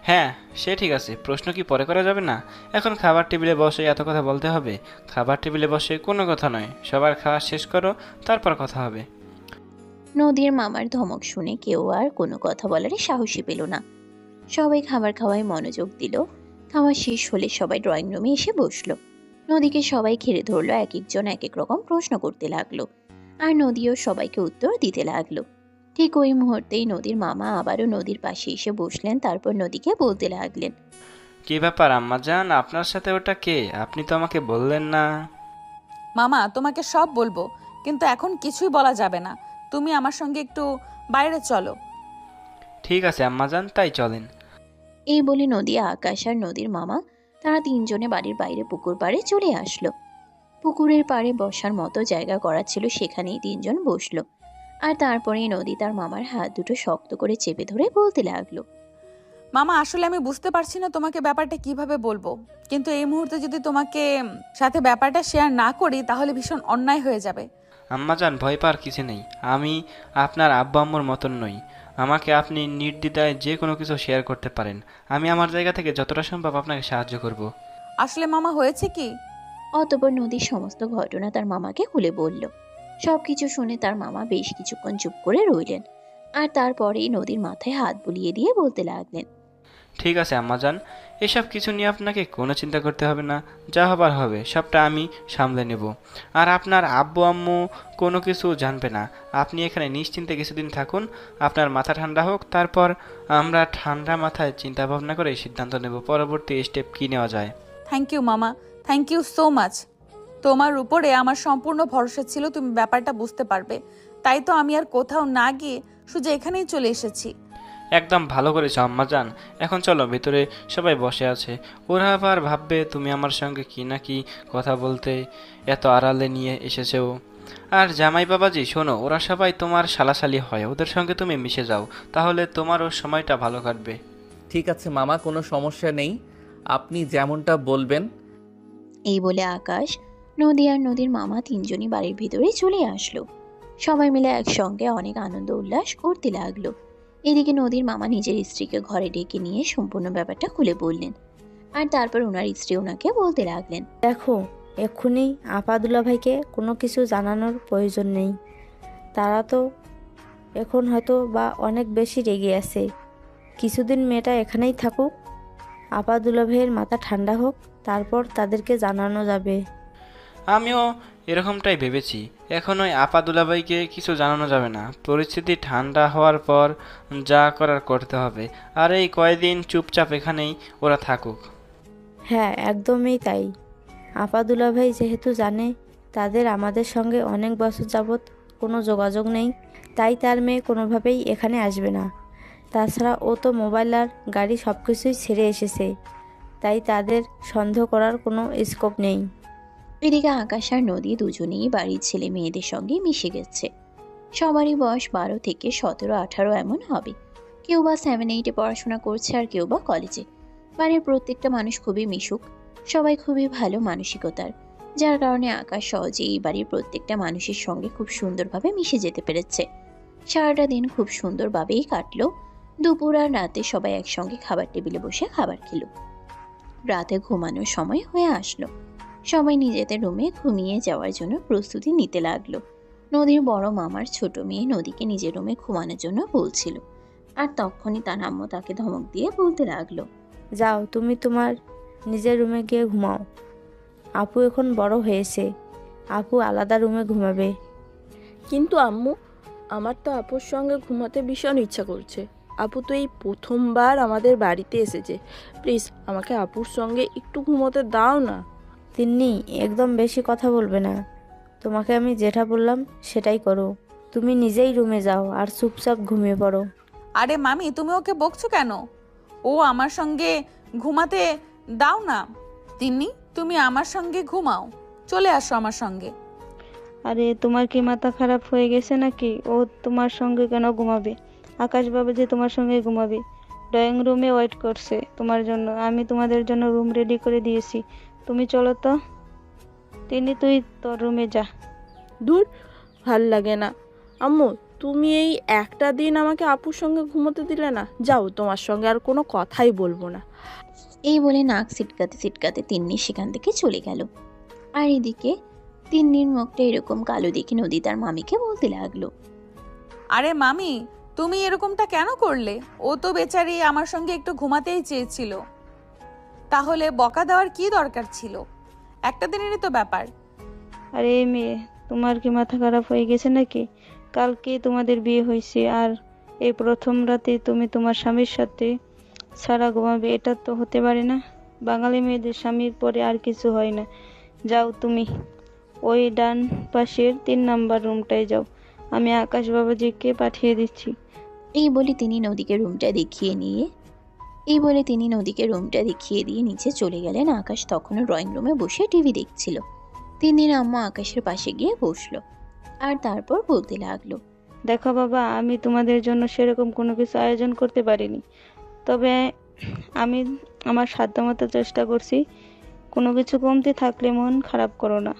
E: হ্যাঁ, সে ঠিক আছে, প্রশ্ন কি পরে করা যাবে না? এখন খাবার টেবিলে বসে এত কথা বলতে হবে? খাবার টেবিলে বসে কোনো কথা নয়, সবার খাওয়া শেষ করো, তারপর কথা হবে।
B: নদীর মামার ধমক শুনে কেউ আর কোনো কথা বলার সাহসী পেল না। সবাই খাবার খাওয়ায় মনোযোগ দিল। খাওয়া শেষ হলে সবাই ড্রয়িং রুমে এসে বসলো। নদীকে সবাই ঘিরে ধরলো, এক একজন এক এক রকম প্রশ্ন করতে লাগলো। আর নদীও সবাইকে উত্তর দিতে লাগলো। ঠিক ওই মুহূর্তেই নদীর মামা আবারও নদীর পাশে এসে বসলেন। তারপর নদীকে বলতে লাগলেন,
E: কি ব্যাপার আম্মাজান, আপনার সাথে ওটা কে? আপনি তো আমাকে বললেন না।
C: মামা, তোমাকে সব বলবো, কিন্তু এখন কিছুই বলা যাবে না। তুমি আমার সঙ্গে একটু বাইরে চলো।
E: ঠিক আছে আম্মাজান, তাই চলেন।
B: এই বলে নদী, আকাশ আর নদীর মামা তারা তিনজনে বাড়ির বাইরে পুকুর পাড়ে চলে আসলো। পুকুরের পাড়ে বসার মতো জায়গা করা ছিল, সেখানেই তিনজন বসলো। আর তারপরেই নদী তার মামার হাত দুটো শক্ত করে চেপে ধরে বলতে লাগলো,
C: মামা, আসলে আমি বুঝতে পারছি না তোমাকে ব্যাপারটা কিভাবে বলবো, কিন্তু এই মুহূর্তে যদি তোমাকে সাথে ব্যাপারটা শেয়ার না করি তাহলে ভীষণ অন্যায় হয়ে যাবে।
E: আম্মাজান, ভয় পাওয়ার কিছু নেই। আমি আপনার আব্বা আম্মুর মতন নই। আমাকে আপনি নির্দ্বিধায় যে কোনো কিছু শেয়ার করতে পারেন। আমি আমার জায়গা থেকে যতটা সম্ভব আপনাকে সাহায্য করব।
C: আসলে মামা, হয়েছে কি,
B: অতঃপর নদীর সমস্ত ঘটনা তার মামাকে খুলে বলল। সবকিছু শুনে তার মামা বেশ কিছুক্ষণ চুপ করে রইলেন। আর তারপরেই নদীর মাথায় হাত বুলিয়ে দিয়ে বলতে লাগলেন,
E: ঠিক আছে আম্মাজান, এসব কিছু নিয়ে আপনাকে কোনো চিন্তা করতে হবে না। যা হবার হবে সবটা আমি সামলে নেব। আর আপনার আব্বু আম্মু কোনো কিছু জানবে না। আপনি এখানে নিশ্চিন্তে কিছুদিন থাকুন, আপনার মাথা ঠান্ডা হোক, তারপর আমরা ঠান্ডা মাথায় চিন্তা ভাবনা করে সিদ্ধান্ত নেব পরবর্তী স্টেপ কী নেওয়া যায়।
C: থ্যাংক ইউ মামা, থ্যাংক ইউ সো মাচ। তোমার উপরে আমার সম্পূর্ণ ভরসা ছিল তুমি ব্যাপারটা বুঝতে পারবে, তাই তো আমি আর কোথাও না গিয়ে শুধু এখানেই চলে এসেছি।
E: একদম ভালো করেছো আম্মাজান। এখন চলো, ভেতরে সবাই বসে আছে, ওরা আবার ভাববে তুমি আমার সঙ্গে কি না কি কথা বলতে এত আড়ালে নিয়ে এসেছো। আর জামাই বাবাজি শোনো, ওরা সবাই তোমার শালাশালি হয়, ওদের সঙ্গে তুমি মিশে যাও, তাহলে তোমারও সময়টা ভালো কাটবে।
A: ঠিক আছে মামা, কোনো সমস্যা নেই, আপনি যেমনটা বলবেন।
B: এই বলে আকাশ, নদী আর নদীর মামা তিনজনই বাড়ির ভিতরে চলে আসলো। সবাই মিলে একসঙ্গে অনেক আনন্দ উল্লাস করতে লাগলো। এদিকে নদীর মামা নিজের স্ত্রীকে ঘরে ডেকে নিয়ে সম্পূর্ণ ব্যাপারটা খুলে বললেন। আর তারপর ওনার স্ত্রী ওনাকে বলতে লাগলেন,
F: দেখো, এক্ষুনি আপা দুলাভাইকে কোনো কিছু জানানোর প্রয়োজন নেই। তারা তো এখন হয়তো বা অনেক বেশি রেগে আছে। কিছুদিন মেয়েটা এখানেই থাকুক, আপা দুলাভাইয়ের মাথা ঠান্ডা হোক, তারপর তাদেরকে জানানো যাবে।
E: আমিও এরকমটাই ভেবেছি। এখন ওই আপা দুলাভাইকে কিছু জানানো যাবে না, পরিস্থিতি ঠান্ডা হওয়ার পর যা করার করতে হবে। আর এই কয়দিন চুপচাপ এখানেই ওরা থাকুক।
F: হ্যাঁ, একদমই তাই। আপা দুলাভাই যেহেতু জানে তাদের আমাদের সঙ্গে অনেক বছর যাবৎ কোনো যোগাযোগ নেই, তাই তার মেয়ে কোনোভাবেই এখানে আসবে না। তাছাড়া ও তো মোবাইল আর গাড়ি সব কিছুই ছেড়ে এসেছে, তাই তাদের সন্দেহ করার কোনো স্কোপ নেই।
B: এদিকে আকাশ আর নদী দুজনেই বাড়ির ছেলে মেয়েদের সঙ্গে মিশে গেছে। সবারই বয়স 12 থেকে 17-18 এমন হবে। কেউ বা 7-8-এ পড়াশোনা করছে আর কেউ বা কলেজে। বাড়ির প্রত্যেকটা মানুষ খুবই মিশুক, সবাই খুবই ভালো মানসিকতার, যার কারণে আকাশ সহজেই এই বাড়ির প্রত্যেকটা মানুষের সঙ্গে খুব সুন্দরভাবে মিশে যেতে পেরেছে। সারাটা দিন খুব সুন্দরভাবেই কাটলো। দুপুর আর রাতে সবাই একসঙ্গে খাবার টেবিলে বসে খাবার খেলো। রাতে ঘুমানোর সময় হয়ে আসলো। সবাই নিজেদের রুমে ঘুমিয়ে যাওয়ার জন্য প্রস্তুতি নিতে লাগলো। নদীর বড় মামার ছোট মেয়ে নদীকে নিজের রুমে ঘুমানোর জন্য বলছিল, আর তখনই তার আম্মু তাকে ধমক দিয়ে বলতে লাগলো,
F: যাও তুমি তোমার নিজের রুমে গিয়ে ঘুমাও। আপু এখন বড় হয়েছে, আপু আলাদা রুমে ঘুমাবে।
G: কিন্তু আম্মু, আমার তো আপুর সঙ্গে ঘুমাতে ভীষণ ইচ্ছা করছে। আপু তো এই প্রথমবার আমাদের বাড়িতে এসেছে, প্লিজ আমাকে আপুর সঙ্গে একটু ঘুমোতে দাও না।
F: তিন্নি, একদম বেশি কথা বলবে না। তোমাকে আমি যেটা বললাম সেটাই করো। তুমি নিজেই রুমে যাও আর চুপচাপ ঘুমিয়ে পড়ো।
C: আরে মামি, তুমি ওকে বকছো কেন? ও আমার সঙ্গে ঘুমাতে দাও না। তিন্নি, তুমি আমার সঙ্গে ঘুমাও, চলে আসো আমার সঙ্গে।
F: আরে তোমার কি মাথা খারাপ হয়ে গেছে নাকি? ও তোমার সঙ্গে কেন ঘুমাবে? আকাশ বাবা যে তোমার সঙ্গে ঘুমাবে। ড্রয়িং রুমে ওয়েট করছে তোমার জন্য। আমি তোমাদের জন্য রুম রেডি করে দিয়েছি। তুমি চলো তো। তিনি, তুই তোর রুমে যা।
G: দূর, ভাল লাগে না। আম্মু, তুমি এই একটা দিন আমাকে আপুর সঙ্গে ঘুমোতে দিলে না। যাও, তোমার সঙ্গে আর কোনো কথাই বলবো না।
B: এই বলে নাক সিটকাতে সিটকাতে তিন্নি সেখান থেকে চলে গেল। আর এদিকে তিন্নির মুখটা এরকম কালো দেখে নদী তার মামিকে বলতে লাগলো,
C: আরে মামি, তুমি এরকমটা কেন করলে? ও তো বেচারি আমার সঙ্গে একটু ঘুমাতেই চেয়েছিল, তাহলে বকা দেওয়ার কি দরকার ছিল? একটা দিনেরই তো ব্যাপার।
F: আরে মেয়ে, তোমার কি মাথা খারাপ হয়ে গেছে নাকি? কালকে তোমাদের বিয়ে হয়েছে আর এই প্রথম রাতে তুমি তোমার স্বামীর সাথে ছাড়া ঘুমাবে? এটা তো হতে পারে না। বাঙালি মেয়েদের স্বামীর পরে আর কিছু হয় না। যাও তুমি ওই ডান পাশের 3 নাম্বার রুমটায় যাও। আমি আকাশ বাবাজিকে পাঠিয়ে দিচ্ছি।
B: এই বলে তিনি নদীকে রুমটা দেখিয়ে দিয়ে নিচে চলে গেলেন। আকাশ তখনও ড্রয়িং রুমে বসে টিভি দেখছিল। তিন্নির আম্মু আকাশের পাশে গিয়ে বসলো আর তারপর বলতে লাগলো,
F: দেখো বাবা, আমি তোমাদের জন্য সেরকম কোনো কিছু আয়োজন করতে পারিনি, তবে আমি আমার সাধ্যমতো চেষ্টা করছি। কোনো কিছু কমতি থাকলে মন খারাপ করো না।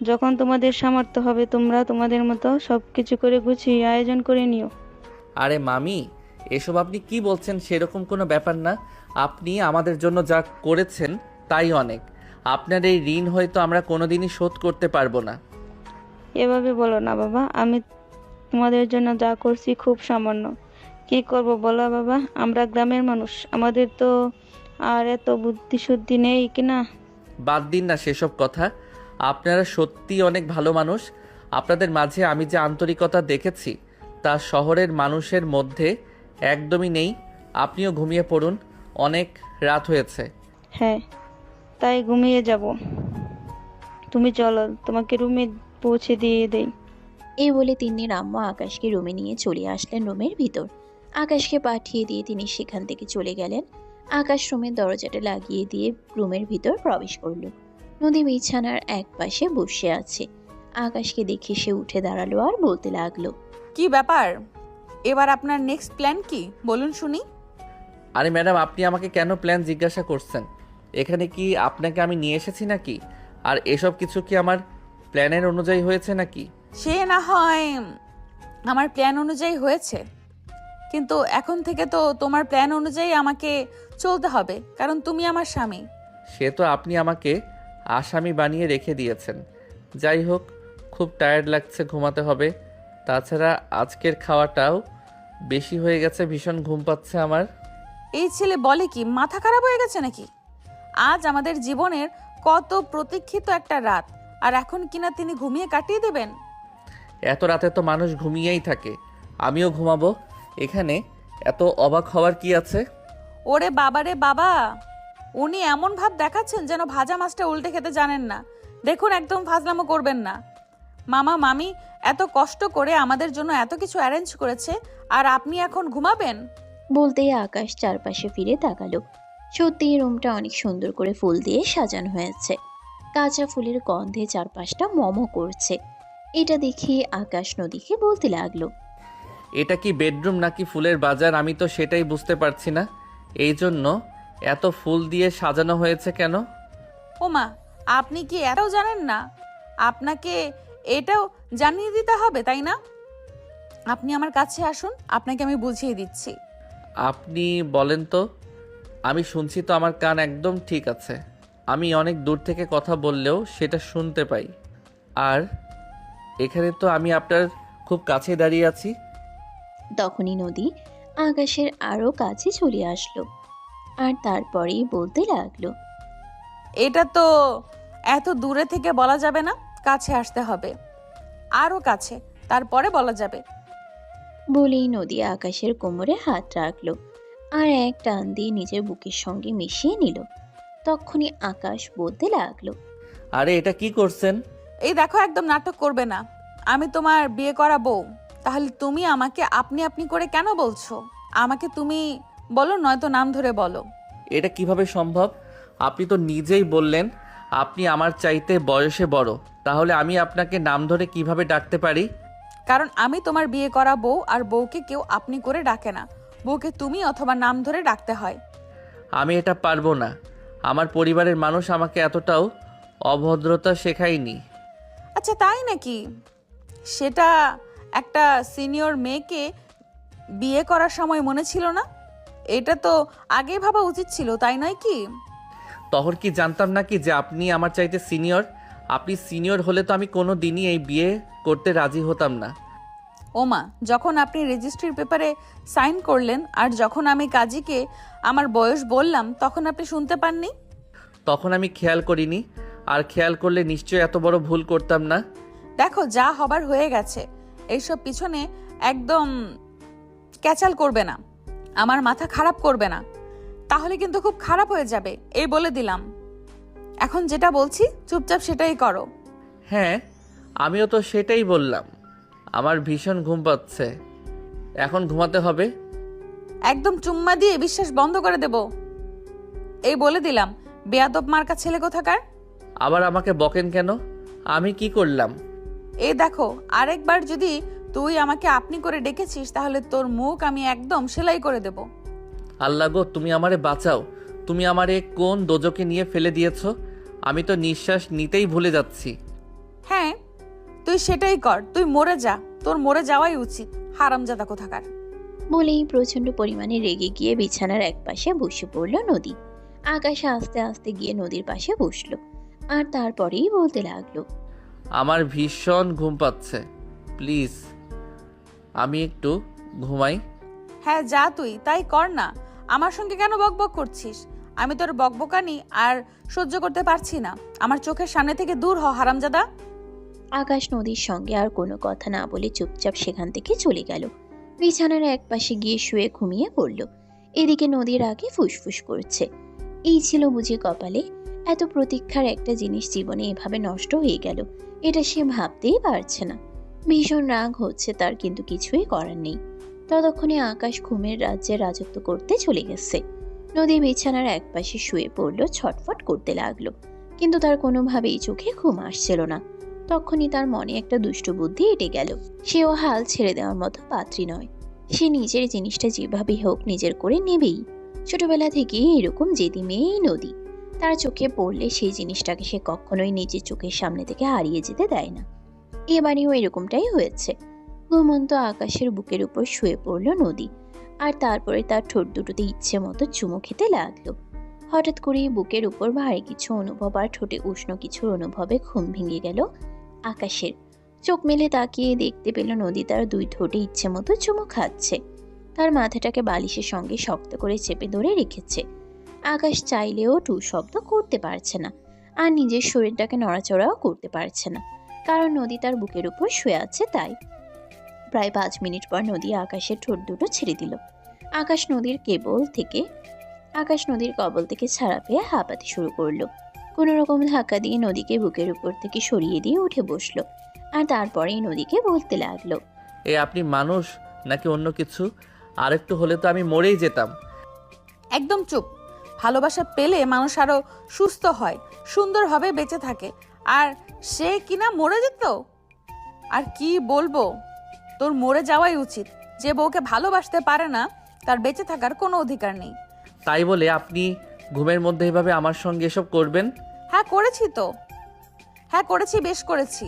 F: যখন তোমাদের সামর্থ্য হবে তোমরা তোমাদের মতো সব কিছু করে গুছিয়ে আয়োজন করে নিও।
A: আরে মামি, এসব আপনি কি বলছেন? সেরকম কোনো ব্যাপার না। আপনি আমাদের জন্য যা করেছেন তাই অনেক। আপনার এই ঋণ হয়তো আমরা কোনোদিনই শোধ করতে পারবো না।
F: এভাবে বলো না বাবা, আমি তোমাদের জন্য যা করছি খুব সামান্য। কি করব বলো বাবা, আমরা গ্রামের মানুষ, আমাদের তো আর এত বুদ্ধিশুদ্ধি নেই কিনা।
A: বাদ দিন না সেসব কথা। আপনারা সত্যি অনেক ভালো মানুষ। আপনাদের মাঝে আমি যে আন্তরিকতা দেখেছি তা শহরের মানুষের মধ্যে একদমই নেই। আপনিও ঘুমিয়ে পড়ুন, অনেক রাত হয়েছে।
F: হ্যাঁ, তাই ঘুমিয়ে যাব। তুমি চলো, তোমাকে রুমে পৌঁছে দিয়ে দেই।
B: এই বলে তিন্নির আম্মু আকাশকে রুমে নিয়ে চলে আসলেন রুমের ভিতর। আকাশকে পাঠিয়ে দিয়ে তিনি সেখান থেকে চলে গেলেন। আকাশ রুমের দরজাটা লাগিয়ে দিয়ে রুমের ভিতর প্রবেশ করলো। নদী বিছানার এক পাশে বসে আছে। আকাশকে দেখে সে উঠে দাঁড়ালো আর বলতে লাগলো,
C: কি ব্যাপার? এবার আপনার নেক্সট প্ল্যান কি বলুন শুনি।
A: আরে ম্যাডাম, আপনি আমাকে কেন প্ল্যান জিজ্ঞাসা করছেন? এখানে কি আপনাকে আমি নিয়ে এসেছি নাকি? আর এসব কিছু কি আমার প্ল্যানের অনুযায়ী হয়েছে নাকি?
C: সে না হয় আমার প্ল্যান অনুযায়ী হয়েছে, কিন্তু এখন থেকে তো তোমার প্ল্যান অনুযায়ী আমাকে চলতে হবে, কারণ তুমি আমার স্বামী।
A: সে তো আপনি আমাকে আসামি বানিয়ে রেখে দিয়েছেন। যাই হোক, খুব টায়ার্ড লাগছে, ঘুমাতে হবে। তাছাড়া আজকের খাওয়াটাও বেশি হয়ে গেছে, ভীষণ ঘুম পাচ্ছে আমার।
C: এই ছেলে বলে কি, মাথা খারাপ হয়ে গেছে নাকি? আজ আমাদের জীবনের কত প্রতীক্ষিত একটা রাত, আর এখন কিনা তিনি ঘুমিয়ে কাটিয়ে দেবেন?
A: এত রাতে তো মানুষ ঘুমিয়েই থাকে, আমিও ঘুমাবো। এখানে এত অবাক হওয়ার কি আছে?
C: ওরে বাবা রে বাবা, উনি এমন ভাব দেখাচ্ছেন যেন ভাজা মাছটা উল্টে খেতে জানেন না। দেখুন, একদম ফাজলামো করবেন না। মামা মামি, এত কষ্ট করে আমাদের জন্য এত কিছু অ্যারেঞ্জ করেছে, আর আপনি এখন ঘুমাবেন?
B: বলতেই আকাশ চারপাশে ফিরে তাকালো। সত্যি রুমটা অনেক সুন্দর করে ফুল দিয়ে সাজানো হয়েছে। কাঁচা ফুলের গন্ধে চারপাশটা মমো করছে। এটা দেখে আকাশ নদীকে বলতে লাগলো,
A: এটা কি বেডরুম নাকি ফুলের বাজার? আমি তো সেটাই বুঝতে পারছি না। এই জন্য এত ফুল দিয়ে সাজানো হয়েছে কেন?
C: ওমা, আপনি কি এটাও জানেন না? আপনাকে এটাও জানিয়ে দিতে হবে, তাই না? আপনি আমার কাছে আসুন, আপনাকে আমি বুঝিয়ে দিচ্ছি।
A: আপনি বলেন তো। আমি শুনছি তো, আমার কান একদম ঠিক আছে। আমি অনেক দূর থেকে কথা বললেও সেটা শুনতে পাই। আর এখানে তো আমি আপনার খুব কাছে দাঁড়িয়ে আছি।
B: তখনই নদী আকাশের আরো কাছে চলে আসলো আর তারপরেই বলতে লাগলো,
C: এটা তো এত দূরে থেকে বলা যাবে না, কাছে আসতে হবে, আরো কাছে, তারপরে বলা যাবে।
B: বলেই নদী আকাশের কোমরে হাত রাখলো আর এক টান দিয়ে নিজের বুকের সঙ্গে মিশিয়ে নিল। তখনই আকাশ বলতে লাগলো,
A: আরে এটা কি করছেন?
C: এই দেখো, একদম নাটক করবে না। আমি তোমার বিয়ে করা বউ, তাহলে তুমি আমাকে আপনি আপনি করে কেন বলছো? আমাকে তুমি বলো, নয়তো নাম ধরে বলো।
A: এটা কিভাবে সম্ভব? আপনি তো নিজেই বললেন আপনি আমার চাইতে বয়সে বড়। তাহলে আমি আপনাকে নাম ধরে কিভাবে ডাকতে পারি?
C: কারণ আমি তোমার বিয়ে করা বউ, আর বউকে কেউ আপনি করে ডাকে না, বউকে তুমি অথবা নাম ধরে ডাকতে হয়।
A: আমি এটা পারবো না। আমার পরিবারের মানুষ আমাকে এতটাও অভদ্রতা শেখায়নি।
C: আচ্ছা, তাই নাকি? সেটা একটা সিনিয়র মেয়েকে বিয়ে করার সময় মনে ছিল না? এটা তো আগেই ভাবা উচিত ছিল, তাই নয় কি?
A: তখন কি জানতাম নাকি যে আপনি আমার চাইতে সিনিয়র? আপনি সিনিয়র হলে তো আমি কোনো দিনই এই বিয়ে করতে রাজি হতাম না।
C: ওমা, যখন আপনি রেজিস্ট্রির পেপারে সাইন করলেন আর যখন আমি কাজীকে আমার বয়স বললাম, তখন আপনি শুনতে পাননি?
A: তখন আমি খেয়াল করিনি, আর খেয়াল করলে নিশ্চয়ই এত বড় ভুল করতাম না।
C: দেখো, যা হবার হয়ে গেছে। এইসব পিছনে একদম ক্যাচাল করবে না, আমার মাথা খারাপ করবে না, তাহলে কিন্তু খুব খারাপ হয়ে যাবে, এই বলে দিলাম। এখন যেটা বলছি চুপচাপ সেটাই করো।
A: হ্যাঁ, আমিও তো সেটাই বললাম। আমার ভীষণ ঘুম পাচ্ছে, এখন ঘুমাতে হবে।
C: একদম চুম্মা দিয়ে বিশ্বাস বন্ধ করে দেব, এই বলে দিলাম। বেয়াদব মার্কা ছেলে কোথাকার।
A: আবার আমাকে বকেন কেন? আমি কি করলাম?
C: এই দেখো, আরেকবার যদি তুই আমাকে আপনি করে ডেকেছিস, তাহলে তোর মুখ আমি একদম সেলাই করে দেব।
A: আল্লাহ গো, তুমি আমারে বাঁচাও। তুমি আমারে কোন দোজকে নিয়ে ফেলে দিয়েছো? আমি তো নিঃশ্বাস নিতেই ভুলে যাচ্ছি।
C: হ্যাঁ, তুই সেটাই কর, তুই মরে যা, তোর মরে যাওয়াই উচিত, হারামজাদা কোথাকার।
B: বলেই প্রচন্ড পরিমাণে রেগে গিয়ে বিছানার একপাশে বসে পড়ল নদী। আকাশ আস্তে আস্তে গিয়ে নদীর পাশে বসলো আর তারপরেই বলতে লাগলো,
A: আমার ভীষণ ঘুম পাচ্ছে, প্লিজ আমি একটু ঘুমাই।
C: হ্যাঁ, যা তুই তাই কর না, আমার সঙ্গে কেন বকবক করছিস? আমি তোর বকবকানি আর সহ্য করতে পারছি না, আমার চোখের সামনে থেকে দূর হ, হারামজাদা।
B: আকাশ নদীর সঙ্গে আর কোনো কথা না বলে চুপচাপ সেখান থেকে চলে গেল। বিছানার একপাশে গিয়ে শুয়ে ঘুমিয়ে পড়ল। এদিকে নদীর আগে ফুসফুস করছে, এই ছিল বুঝি কপালে? এত প্রতীক্ষার একটা জিনিস জীবনে এভাবে নষ্ট হয়ে গেল, এটা সে ভাবতেই পারছে না। ভীষণ রাগ হচ্ছে তার, কিন্তু কিছুই করার নেই। ততক্ষণে আকাশ ঘুমের রাজ্যে রাজত্ব করতে চলে গেছে। নদী বিছানার একপাশে শুয়ে পড়ল, ছটফট করতে লাগলো, কিন্তু তার কোনোভাবেই চোখে ঘুম আসছিল না। তখনই তার মনে একটা দুষ্ট বুদ্ধি এঁটে গেল। সেও হাল ছেড়ে দেওয়ার মতো পাত্রী নয়, সে নিজের জিনিসটা যেভাবেই হোক নিজের করে নেবেই। ছোটবেলা থেকেই এরকম জেদি মেয়েই নদী। তার চোখে পড়লে সেই জিনিসটাকে সে কখনোই নিজের চোখের সামনে থেকে হারিয়ে যেতে দেয় না। এবারেও এরকমটাই হয়েছে। ঘুমন্ত আকাশের বুকের উপর শুয়ে পড়ল নদী, আর তারপরে তার ঠোঁট দুটোতে ইচ্ছে মতো চুমু খেতে লাগলো। হঠাৎ করেই বুকের উপর ভারী কিছু অনুভব আর ঠোঁটে উষ্ণ কিছুর অনুভবে ঘুম ভেঙে গেল আকাশের। চোখ মেলে তাকিয়ে দেখতে পেল নদী তার দুই ঠোঁটে ইচ্ছে মতো চুমু খাচ্ছে। তার মাথাটাকে বালিশের সঙ্গে শক্ত করে চেপে ধরে রেখেছে। আকাশ চাইলেও টু শব্দ করতে পারছে না, আর নিজের শরীরটাকে নড়াচড়াও করতে পারছে না, কারণ নদী তার বুকের উপর শুয়ে আছে তাই। প্রায় 5 মিনিট পর নদী আকাশের ঠোঁট দুটো ছেড়ে দিল। আকাশ নদীর কবল থেকে ছাড়া পেয়ে হাঁপাতে শুরু করলো। কোনো রকম ধাক্কা দিয়ে নদীকে বুকের উপর থেকে সরিয়ে দিয়ে উঠে বসলো আর তারপরেই নদীকে বলতে লাগলো।
A: আপনি মানুষ নাকি অন্য কিছু? আরেকটু হলে তো আমি মরেই যেতাম।
C: একদম চুপ। ভালোবাসা পেলে মানুষ আরো সুস্থ হয়, সুন্দরভাবে বেঁচে থাকে, আর সে কিনা মরে যেত। আর কি বলবো, তোর মরে যাওয়াই উচিত। যে বউকে ভালোবাসতে পারে না তার বেঁচে থাকার কোনো অধিকার নেই।
A: তাই বলে আপনি ঘুমের মধ্যে এভাবে আমার সঙ্গে এসব করবেন?
C: হ্যাঁ করেছি তো, হ্যাঁ করেছি, বেশ করেছি।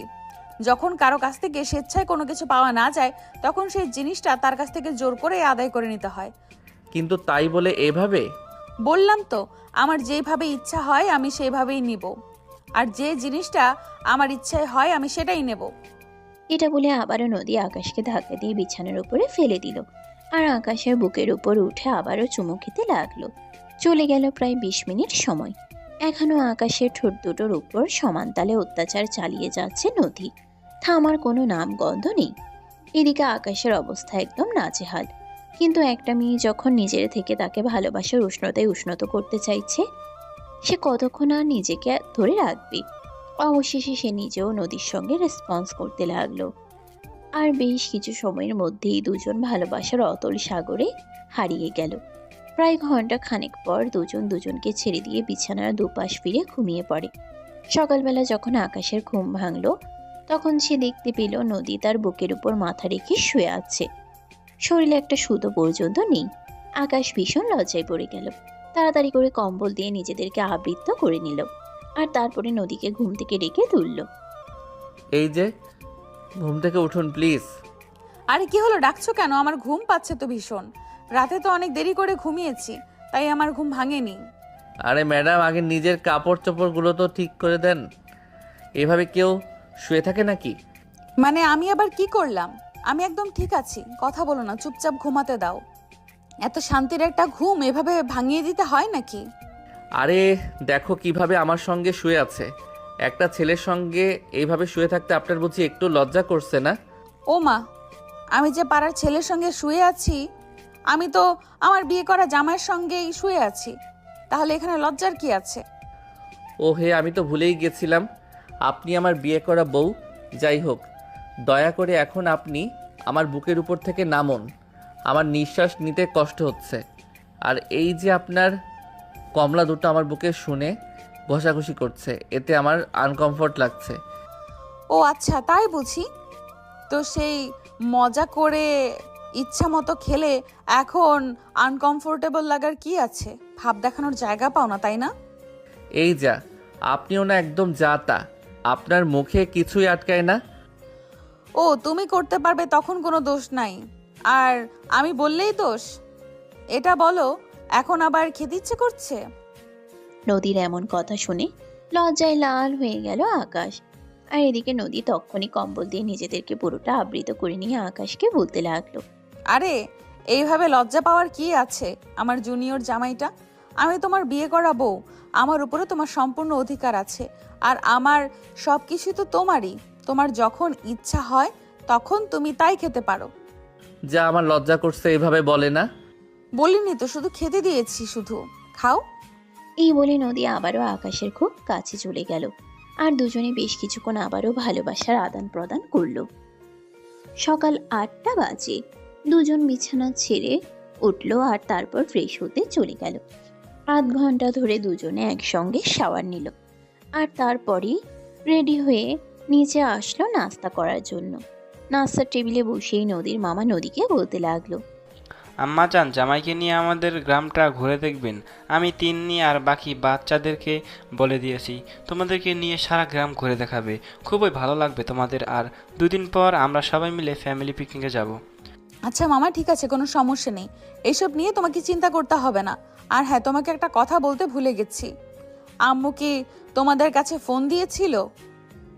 C: যখন কারো কাছ থেকে স্বেচ্ছায় কোনো কিছু পাওয়া না যায়, তখন সেই জিনিসটা তার কাছ থেকে জোর করে আদায় করে নিতে হয়।
A: কিন্তু তাই বলে এভাবে?
C: বললাম তো, আমার যেভাবে ইচ্ছা হয় আমি সেইভাবেই নিব, আর যে জিনিসটা আমার ইচ্ছায় হয় আমি সেটাই নেব।
B: এটা বলে আবারও নদী আকাশকে ধাক্কা দিয়ে বিছানার উপরে ফেলে দিল, আর আকাশের বুকের উপর উঠে আবারও চুমু খেতে লাগলো। চলে গেল প্রায় 20 মিনিট সময়। এখনো আকাশের ঠোঁট দুটোর উপর সমান তালে অত্যাচার চালিয়ে যাচ্ছে নদী। থামার কোনো নাম গন্ধ নেই। এদিকে আকাশের অবস্থা একদম নাজেহাল। কিন্তু একটা মেয়ে যখন নিজের থেকে তাকে ভালোবাসার উষ্ণতায় উষ্ণত করতে চাইছে, সে কতক্ষণ আর নিজেকে ধরে রাখবে? অবশেষে সে নিজেও নদীর সঙ্গে রেসপন্স করতে লাগলো। আর বেশ কিছু সময়ের মধ্যেই দুজন ভালোবাসার অতল সাগরে হারিয়ে গেল। প্রায় ঘন্টা খানেক পর দুজন দুজনকে ছেড়ে দিয়ে বিছানার দুপাশ ফিরে ঘুমিয়ে পড়ে। সকালবেলা যখন আকাশের ঘুম ভাঙল, তখন সে দেখতে পেল নদী তার বুকের উপর মাথা রেখে শুয়ে আছে। শরীরে একটা সুতো পর্যন্ত নেই। আকাশ ভীষণ লজ্জায় পড়ে গেল। তাড়াতাড়ি করে কম্বল দিয়ে নিজেদেরকে আবৃত করে নিল, আর তারপরে নদীকে ঘুম থেকে ডেকে তুলল।
A: এই যে, ঘুম থেকে উঠুন প্লিজ।
C: আরে কি হলো, ডাকছো কেন? আমার ঘুম পাচ্ছে তো ভীষণ। রাতে তো অনেক দেরি করে ঘুমিয়েছি, তাই আমার ঘুম ভাঙেনি।
A: আরে ম্যাডাম, আগে নিজের কাপড় চোপড়গুলো তো ঠিক করে দেন। এভাবে কেউ শুয়ে থাকে নাকি?
C: মানে আমি আবার কি করলাম? আমি একদম ঠিক আছি, কথা বলো না, চুপচাপ ঘুমাতে দাও। এত শান্তির একটা ঘুম এভাবে ভাঙিয়ে দিতে হয় নাকি?
A: আরে দেখো কিভাবে আমার সঙ্গে শুয়ে আছে। একটা ছেলের সঙ্গে এইভাবে শুয়ে থাকতে আপনার বুঝি একটু লজ্জা করছে না?
C: ও মা, আমি যে পাড়ার ছেলের সঙ্গে শুয়ে আছি, আমি তো আমার বিয়ে করা জামাইয়ের সঙ্গেই শুয়ে আছি। তাহলে এখানে লজ্জার কি আছে?
A: ও হে, আমি তো ভুলেই গেছিলাম আপনি আমার বিয়ে করা বউ। যাই হোক, দয়া করে এখন আপনি আমার বুকের উপর থেকে নামুন। আমার নিঃশ্বাস নিতে কষ্ট হচ্ছে। আর এই যে আপনার কমলা দুটো আমার বুকে শুনে ঘষাঘষি করছে, এতে আমার আনকমফর্ট লাগছে।
C: ও আচ্ছা, তাই বুঝি। তো সেই মজা করে ইচ্ছা মতো খেলে এখন আনকমফোর্টেবল লাগার কি আছে? ভাব দেখানোর জায়গা পাও না, তাই না?
A: এই যা, আপনিও না একদম যা তা। আপনার মুখে কিছুই আটকায় না।
C: ও তুমি করতে পারবে তখন কোনো দোষ নাই, আর আমি বললেই দোষ? এটা বলো, এখন আবার খেতে ইচ্ছে করছে?
B: নদীর এমন কথা শুনে লজ্জায় লাল হয়ে গেল আকাশ। আর এদিকে নদী তক্ষুনি কম্বল দিয়ে নিজেদেরকে পুরোটা আবৃত করে নিয়ে আকাশকে বলতে লাগলো।
C: আরে এইভাবে লজ্জা পাওয়ার কি আছে? আমার জুনিয়র জামাইটা, আমি তোমার বিয়ে করা বউ। আমার উপরে তোমার সম্পূর্ণ অধিকার আছে, আর আমার সব কিছু তো তোমারই। তোমার যখন ইচ্ছা হয় তখন তুমি তাই খেতে পারো।
A: যা, আমার লজ্জা করছে এভাবে বলে না।
C: বলিনি তো, শুধু খেতে দিয়েছি, শুধু খাও।
B: এই বলে নদী আবারও আকাশের খুব কাছে চলে গেল, আর দুজনে বেশ কিছুক্ষণ আবারও ভালোবাসার আদান প্রদান করলো। সকাল 8টা বাজে। দুজন বিছানা ছেড়ে উঠলো, আর তারপর ফ্রেশ হতে চলে গেল। আধ ঘন্টা ধরে দুজনে একসঙ্গে শাওয়ার নিল, আর তারপরেই রেডি হয়ে নিচে আসলো নাস্তা করার জন্য। নাস্তার টেবিলে বসেই নদীর মামা নদীকে বলতে লাগলো।
E: আম্মাজান, জামাইকে নিয়ে আমাদের গ্রামটা ঘুরে দেখবেন। আমি তিন্নি আর বাকি বাচ্চাদেরকে বলে দিয়েছি তোমাদেরকে নিয়ে সারা গ্রাম ঘুরে দেখাবে। খুবই ভালো লাগবে তোমাদের। আর 2 দিন পর আমরা সবাই মিলে ফ্যামিলি পিকনিকে যাব।
C: আচ্ছা মামা, ঠিক আছে, কোনো সমস্যা নেই। এইসব নিয়ে তোমাকে চিন্তা করতে হবে না। আর হ্যাঁ, তোমাকে একটা কথা বলতে ভুলে গেছি। আম্মু কি তোমাদের কাছে ফোন দিয়েছিল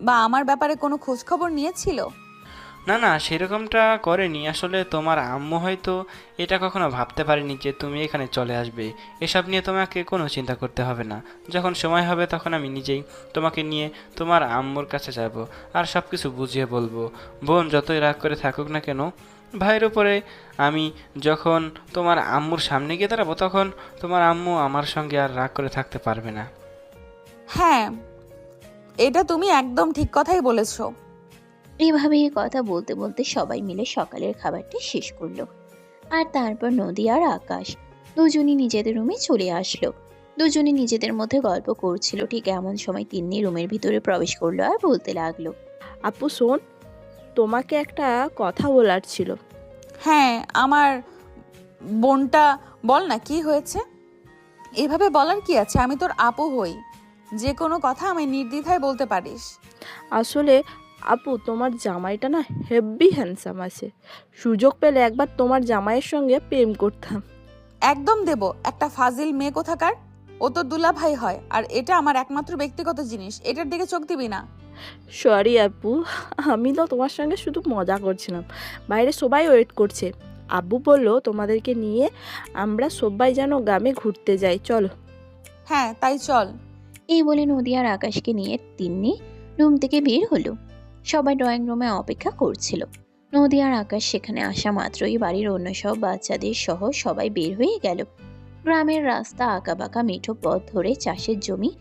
C: বা আমার ব্যাপারে কোনো খোঁজ খবর নিয়েছিল?
E: না না, সেরকমটা করেনি। আসলে তোমার আম্মু হয়তো এটা কখনো ভাবতে পারেনি যে তুমি এখানে চলে আসবে। এসব নিয়ে তোমাকে কোনো চিন্তা করতে হবে না। যখন সময় হবে তখন আমি নিজেই তোমাকে নিয়ে তোমার আম্মুর কাছে যাব, আর সব কিছু বুঝিয়ে বলবো। বোন যতই রাগ করে থাকুক না কেন, ভাইয়ের উপরে আমি যখন তোমার আম্মুর সামনে গিয়ে দাঁড়াবো, তখন তোমার আম্মু আমার সঙ্গে আর রাগ করে থাকতে পারবে না।
C: হ্যাঁ, এটা তুমি একদম ঠিক কথাই বলেছো।
B: এভাবেই কথা বলতে বলতে সবাই মিলে সকালের খাবারটি শেষ করলো। আর তারপর নদী আর আকাশ দুজনই নিজেদের রুমে চলে আসলো। দুজনে নিজেদের মধ্যে গল্প করছিল। ঠিক এমন সময় তিন্নি রুমের ভিতরে প্রবেশ করলো আর বলতে লাগলো,
G: আপু শোন, তোমাকে একটা কথা বলার ছিল।
C: হ্যাঁ, আমার বোনটা, বল না কি হয়েছে। এভাবে বলার কি আছে, আমি তোর আপু হই, যে কোনো কথা আমি নির্দ্বিধায় বলতে পারিস।
G: আসলে আপু, তোমার জামাইটা না হেভি হ্যান্ডসাম আছে। সুযোগ পেলে একবার তোমার জামাইয়ের সঙ্গে প্রেম করতাম।
C: একদম দেব, একটা ফাজিল মেয়ে কোথাকার। ও তো দুলা ভাই হয়, আর এটা আমার একমাত্র ব্যক্তিগত জিনিস, এটার দিকে চোখ দিবি না।
G: সরি আপু, আমি তো তোমার সঙ্গে শুধু মজা করছিলাম। বাইরে সবাই ওয়েট করছে। আব্বু বললো তোমাদেরকে নিয়ে আমরা সবাই যেন গ্রামে ঘুরতে যাই, চলো।
C: হ্যাঁ, তাই চল।
B: এই বলে নদী আর আকাশকে নিয়ে তিন্নি রুম থেকে বের হলো। সবাই ড্রয়িং রুমে অপেক্ষা করছিল। নদী আর আকাশ সেখানে আসা মাত্রই বাড়ির অন্য সব বাচ্চাদের সহ সবাই বের হয়ে গেল। গ্রামের রাস্তা আঁকাবাঁকা মেঠো পথ ধরে চাষের জমি,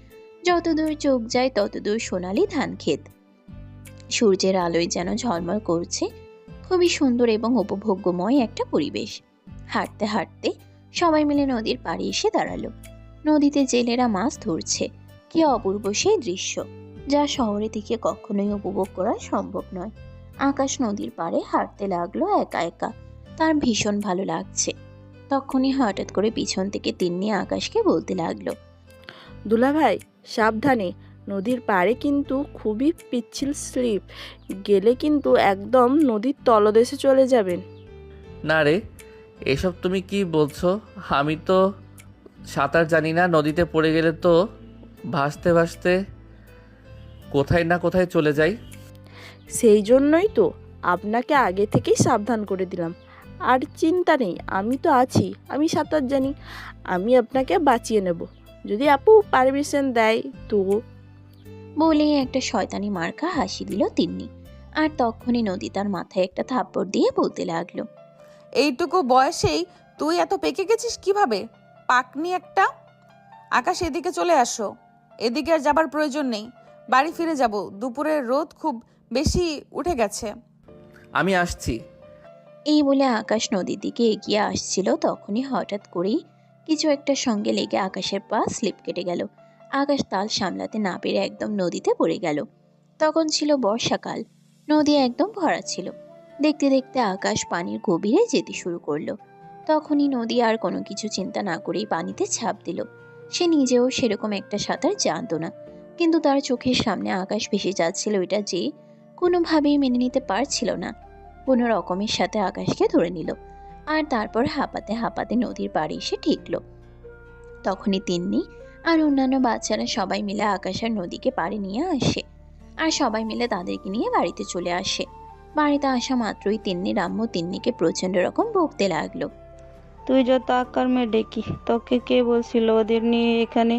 B: যতদূর চোখ যায় ততদূর সোনালি ধান ক্ষেত। সূর্যের আলোয় যেন ঝলমল করছে। খুবই সুন্দর এবং উপভোগ্যময় একটা পরিবেশ। হাঁটতে হাঁটতে সবাই মিলে নদীর পাড়ে এসে দাঁড়ালো। নদীতে জেলেরা মাছ ধরছে। কি অপূর্ব সেই দৃশ্য, যা শহরে থেকে কখনোই উপভোগ করা সম্ভব নয়। আকাশ নদীর পাড়ে হাঁটতে লাগলো একা একা। তার ভীষণ ভালো লাগছে। তখনই হঠাৎ করে পিছন থেকে তিন্নি আকাশকে বলতে লাগলো,
G: দুলাভাই সাবধানে, নদীর পাড়ে কিন্তু খুবই পিচ্ছিল স্লিপ, গেলে কিন্তু একদম নদীর তলদেশে চলে যাবেন।
A: না রে, এসব তুমি কি বলছো? আমি তো সাঁতার জানি না, নদীতে পড়ে গেলে তো ভাসতে ভাসতে কোথায় না কোথায় চলে যাই।
G: সেই জন্যই তো আপনাকে আগে থেকেই সাবধান করে দিলাম। আর চিন্তা নেই, আমি তো আছি, আমি সাঁতার জানি, আমি আপনাকে বাঁচিয়ে নেব, যদি আপু পারমিশন দেয় তো।
B: বলে একটা শয়তানি মার্কা হাসি দিল তিন্নি। আর তখনই নদী তার মাথায় একটা থাপ্পড় দিয়ে বলতে লাগলো,
C: এইটুকু বয়সেই তুই এত পেকে গেছিস কিভাবে, পাকনি একটা। আকাশ, এদিকে চলে আসো। এদিকে আর যাবার প্রয়োজন নেই, বাড়ি ফিরে যাব, দুপুরের রোদ খুব বেশি উঠে গেছে।
A: আমি আসছি।
B: এই বলে আকাশ নদীর দিকে এগিয়ে আসছিল। তখনই হঠাৎ করেই কিছু একটা সঙ্গে লেগে আকাশের পা স্লিপ কেটে গেল। আকাশ তাল সামলাতে না পেরে একদম নদীতে পড়ে গেল। তখন ছিল বর্ষাকাল। নদী একদম ভরা ছিল। দেখতে দেখতে আকাশ পানির গভীরে যেতে শুরু করলো। তখনই নদী আর কোনো কিছু চিন্তা না করেই পানিতে ঝাঁপ দিল। সে নিজেও সেরকম একটা সাঁতার জানতো না, কিন্তু তার চোখের সামনে আকাশ ভেসে যাচ্ছিল, এটা যে কোনোভাবেই মেনে নিতে পারছিল না। কোনো রকমের সাথে আকাশকে ধরে নিল। আর তারপর হাঁপাতে হাঁপাতে নদীর পাড়ে এসে ঠেকলো। তখনই তিন্নি আর অন্যান্য বাচ্চারা সবাই মিলে আকাশ আর নদীকে পাড়ে নিয়ে আসে। আর সবাই মিলে তাদেরকে নিয়ে বাড়িতে চলে আসে। বাড়িতে আসা মাত্রই তিন্নির আম্মু তিন্নিকে প্রচন্ড রকম বকতে লাগলো।
F: তুই যত আকার মেয়ে ডেকি, তোকে কে বলছিল ওদের নিয়ে এখানে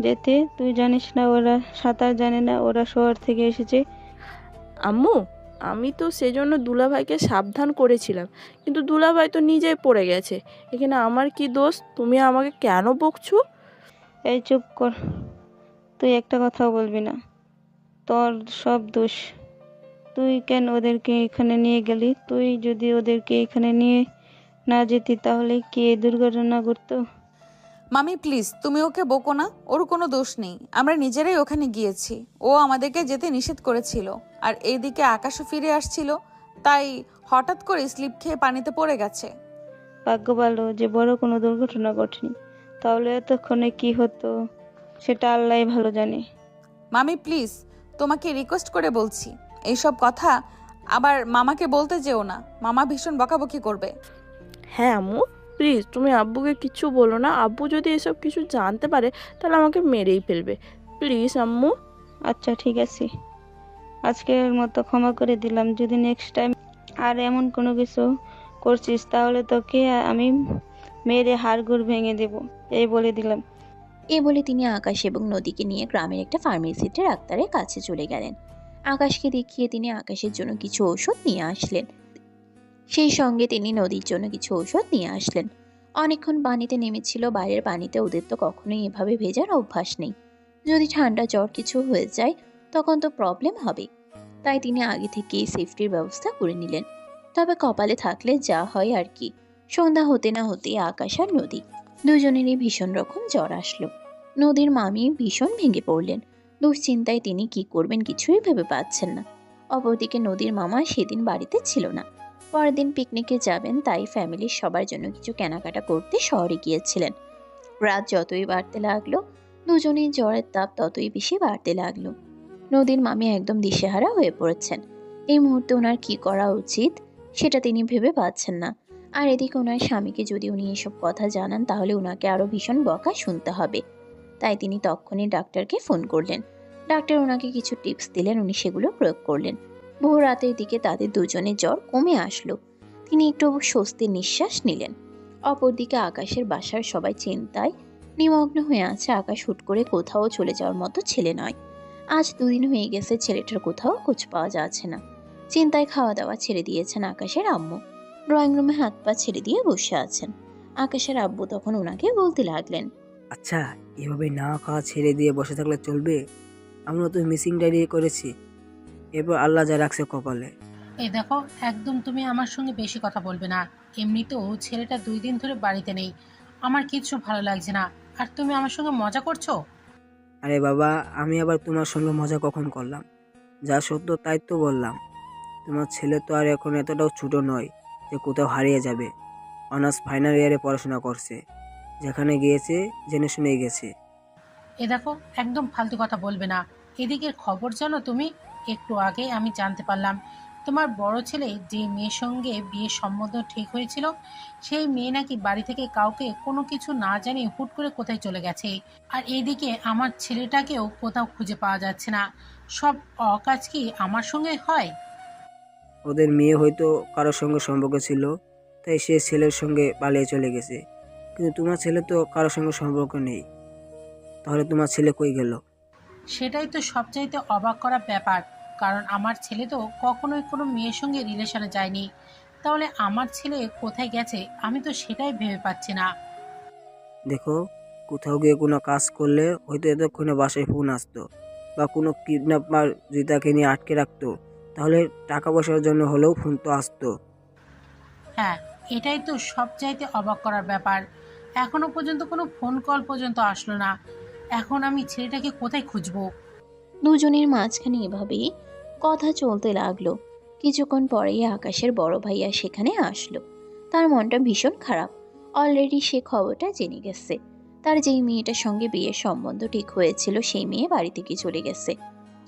F: যেতে? তুই জানিস না ওরা সাঁতার জানে না, ওরা শহর থেকে এসেছে।
G: আম্মু, আমি তো সেজন্য দুলাভাইকে সাবধান করেছিলাম, কিন্তু দুলাভাই তো নিজেই পড়ে গেছে। এখানে আমার কি দোষ? তুমি আমাকে কেন বকছো?
F: এই চুপ কর, তুই একটা কথাও বলবি না। তোর সব দোষ। তুই কেন ওদেরকে এখানে নিয়ে গেলি? তুই যদি ওদেরকে এখানে নিয়ে না যেতি তাহলে কি এই দুর্ঘটনা ঘটতো?
C: মামি প্লিজ, তুমি ওকে বকো না, ওর কোনো দোষ নেই। আমরা নিজেরাই ওখানে গিয়েছি, ও আমাদেরকে যেতে নিষেধ করেছিল। আর এইদিকে আকাশও ফিরে আসছিল, তাই হঠাৎ করে স্লিপ খেয়ে পানিতে পড়ে গেছে।
F: ভাগ্য ভালো যে বড় কোনো দুর্ঘটনা ঘটেনি, তাহলে এতক্ষণে কি হতো সেটা আল্লাহই ভালো জানে।
C: মামি প্লিজ, তোমাকে রিকোয়েস্ট করে বলছি, এইসব কথা আবার মামাকে বলতে যেও না, মামা ভীষণ বকাবকি করবে।
G: হ্যাঁ আম্মু, প্লিজ তুমি আব্বুকে কিচ্ছু বলো না। আব্বু যদি এসব কিছু জানতে পারে তাহলে আমাকে মেরেই ফেলবে। প্লিজ আম্মু।
F: আচ্ছা ঠিক আছে, আজকের মতো ক্ষমা করে দিলাম। যদি নেক্সট টাইম আর এমন কোনো কিছু করছিস তাহলে তোকে আমি মেরে হাড়গোড় ভেঙে দেব, এই বলে দিলাম।
B: এ বলে তিনি আকাশ এবং নদীকে নিয়ে গ্রামের একটা ফার্মেসিতে ডাক্তারের কাছে চলে গেলেন। আকাশকে দেখিয়ে তিনি আকাশের জন্য কিছু ঔষধ নিয়ে আসলেন। সেই সঙ্গে তিনি নদীর জন্য কিছু ঔষধ নিয়ে আসলেন। অনেকক্ষণ পানিতে নেমেছিল। বাইরের পানিতে ওদের তো কখনোই এভাবে ভেজার অভ্যাস নেই। যদি ঠান্ডা জ্বর কিছু হয়ে যায় তখন তো প্রবলেম হবে। তাই তিনি আগে থেকেই সেফটির ব্যবস্থা করে নিলেন। তবে কপালে থাকলে যা হয় আর কি। সন্ধ্যা হতে না হতেই আকাশ আর নদী দুজনেরই ভীষণ রকম জ্বর আসলো। নদীর মামি ভীষণ ভেঙে পড়লেন। দুশ্চিন্তায় তিনি কি করবেন কিছুই ভেবে পাচ্ছেন না। অপরদিকে নদীর মামা সেদিন বাড়িতে ছিল না। পরের দিন পিকনিকে যাবেন, তাই ফ্যামিলির সবার জন্য কিছু কেনাকাটা করতে শহরে গিয়েছিলেন। রাত যতই বাড়তে লাগলো, দুজনেই জ্বরের তাপ ততই বেশি বাড়তে লাগলো। নদীর মামি একদম দিশেহারা হয়ে পড়েছেন। এই মুহূর্তে ওনার কি করা উচিত সেটা তিনি ভেবে পাচ্ছেন না। আর এদিকে ওনার স্বামীকে যদি উনি এসব কথা জানান তাহলে ওনাকে আরো ভীষণ বকা শুনতে হবে। তাই তিনি তখনই ডাক্তারকে ফোন করলেন। ডাক্তার ওনাকে কিছু টিপস দিলেন, উনি সেগুলো প্রয়োগ করলেন। বহু রাতের দিকে তাদের দুজনের জ্বর কমে আসলো। তিনি একটু স্বস্তির নিঃশ্বাস নিলেন। অপরদিকে আকাশের বাসার সবাই চিন্তায় নিমগ্ন হয়ে আছে। আকাশ হুট করে কোথাও চলে যাওয়ার মতো ছেলে নয়। আজ 2 দিন হয়ে গেছে ছেলেটার কোথাও খোঁজ পাওয়া যাচ্ছে না। চিন্তায় খাওয়া দাওয়া ছেড়ে দিয়েছেন আকাশের আম্মু। ড্রয়িং রুমে হাত পা ছেড়ে দিয়ে বসে আছেন। আকাশের আব্বু তখন ওনাকে বলতে লাগলেন,
H: আচ্ছা, এভাবে না খাওয়া ছেড়ে দিয়ে বসে থাকলে চলবে? আমরা তো মিসিং ডায়েরি করেছি, এরপর আল্লাহ যা রাখছে কপালে।
I: এই দেখো, একদম তুমি আমার সঙ্গে বেশি কথা বলবে না। এমনিতেও ছেলেটা 2 দিন ধরে বাড়িতে নেই। আমার কিচ্ছু ভালো লাগছে না। আর তুমি আমার সঙ্গে মজা করছো?
H: আরে বাবা, আমি আবার তোমার সঙ্গে মজা কখন করলাম? যা সত্য তাই তো বললাম। তোমার ছেলে তো আর এখন এতটাও ছোট নয় যে কোথাও হারিয়ে যাবে। অনার্স ফাইনাল ইয়ারে পড়াশোনা করছে, যেখানে গিয়েছে জেনে শুনেই গেছে।
I: এ দেখো, একদম ফালতু কথা বলবে না। এদিকের খবর জানো তুমি? একটু আগে আমি জানতে পারলাম তোমার বড় ছেলে যে মেয়ের সঙ্গে বিয়ের সম্বন্ধ ঠিক হয়েছিল, সেই মেয়ে নাকি বাড়ি থেকে কাউকে কোনো কিছু না জানিয়ে হুট করে কোথায় চলে গেছে। আর এইদিকে আমার ছেলেটাকেও কোথাও খুঁজে পাওয়া যাচ্ছে না। সব অকাজ কি আমার সঙ্গে হয়?
H: ওদের মেয়ে হয়তো কারোর সঙ্গে সম্পর্ক ছিল, তাই সে ছেলের সঙ্গে পালিয়ে চলে গেছে। কিন্তু তোমার ছেলে তো কারোর সঙ্গে সম্পর্ক নেই, তাহলে তোমার ছেলে কই গেল?
I: সেটাই তো সবচাইতে অবাক করা ব্যাপার। কারণ আমার ছেলে তো কখনোই কোনো মেয়ের সঙ্গে রিলেশনে যায়নি। তাহলে আমার ছেলে কোথায় গেছে আমি তো সেটাই ভেবে পাচ্ছি না।
H: দেখো, কোথাও গিয়ে কোনো কাজ করলে হয়তো এতক্ষণে বাসায় ফোন আসতো, বা কোনো কিডন্যাপার যদি তাকে নিয়ে আটকে রাখতো, তাহলে টাকা পয়সার জন্য হলেও ফোন তো আসতো।
I: হ্যাঁ, এটাই তো সবচাইতে অবাক করার ব্যাপার। এখনো পর্যন্ত কোনো ফোন কল পর্যন্ত আসলো না। এখন আমি ছেলেটাকে কোথায় খুঁজবো?
B: দুজনের মাঝখানে এভাবেই কথা চলতে লাগলো। কিছুক্ষণ পরেই আকাশের বড় ভাইয়া সেখানে আসলো। তার মনটা ভীষণ খারাপ। অলরেডি সে খবরটা জেনে গেছে। তার যেই মেয়েটার সঙ্গে বিয়ের সম্বন্ধ ঠিক হয়েছিল সেই মেয়ে বাড়ি থেকে চলে গেছে।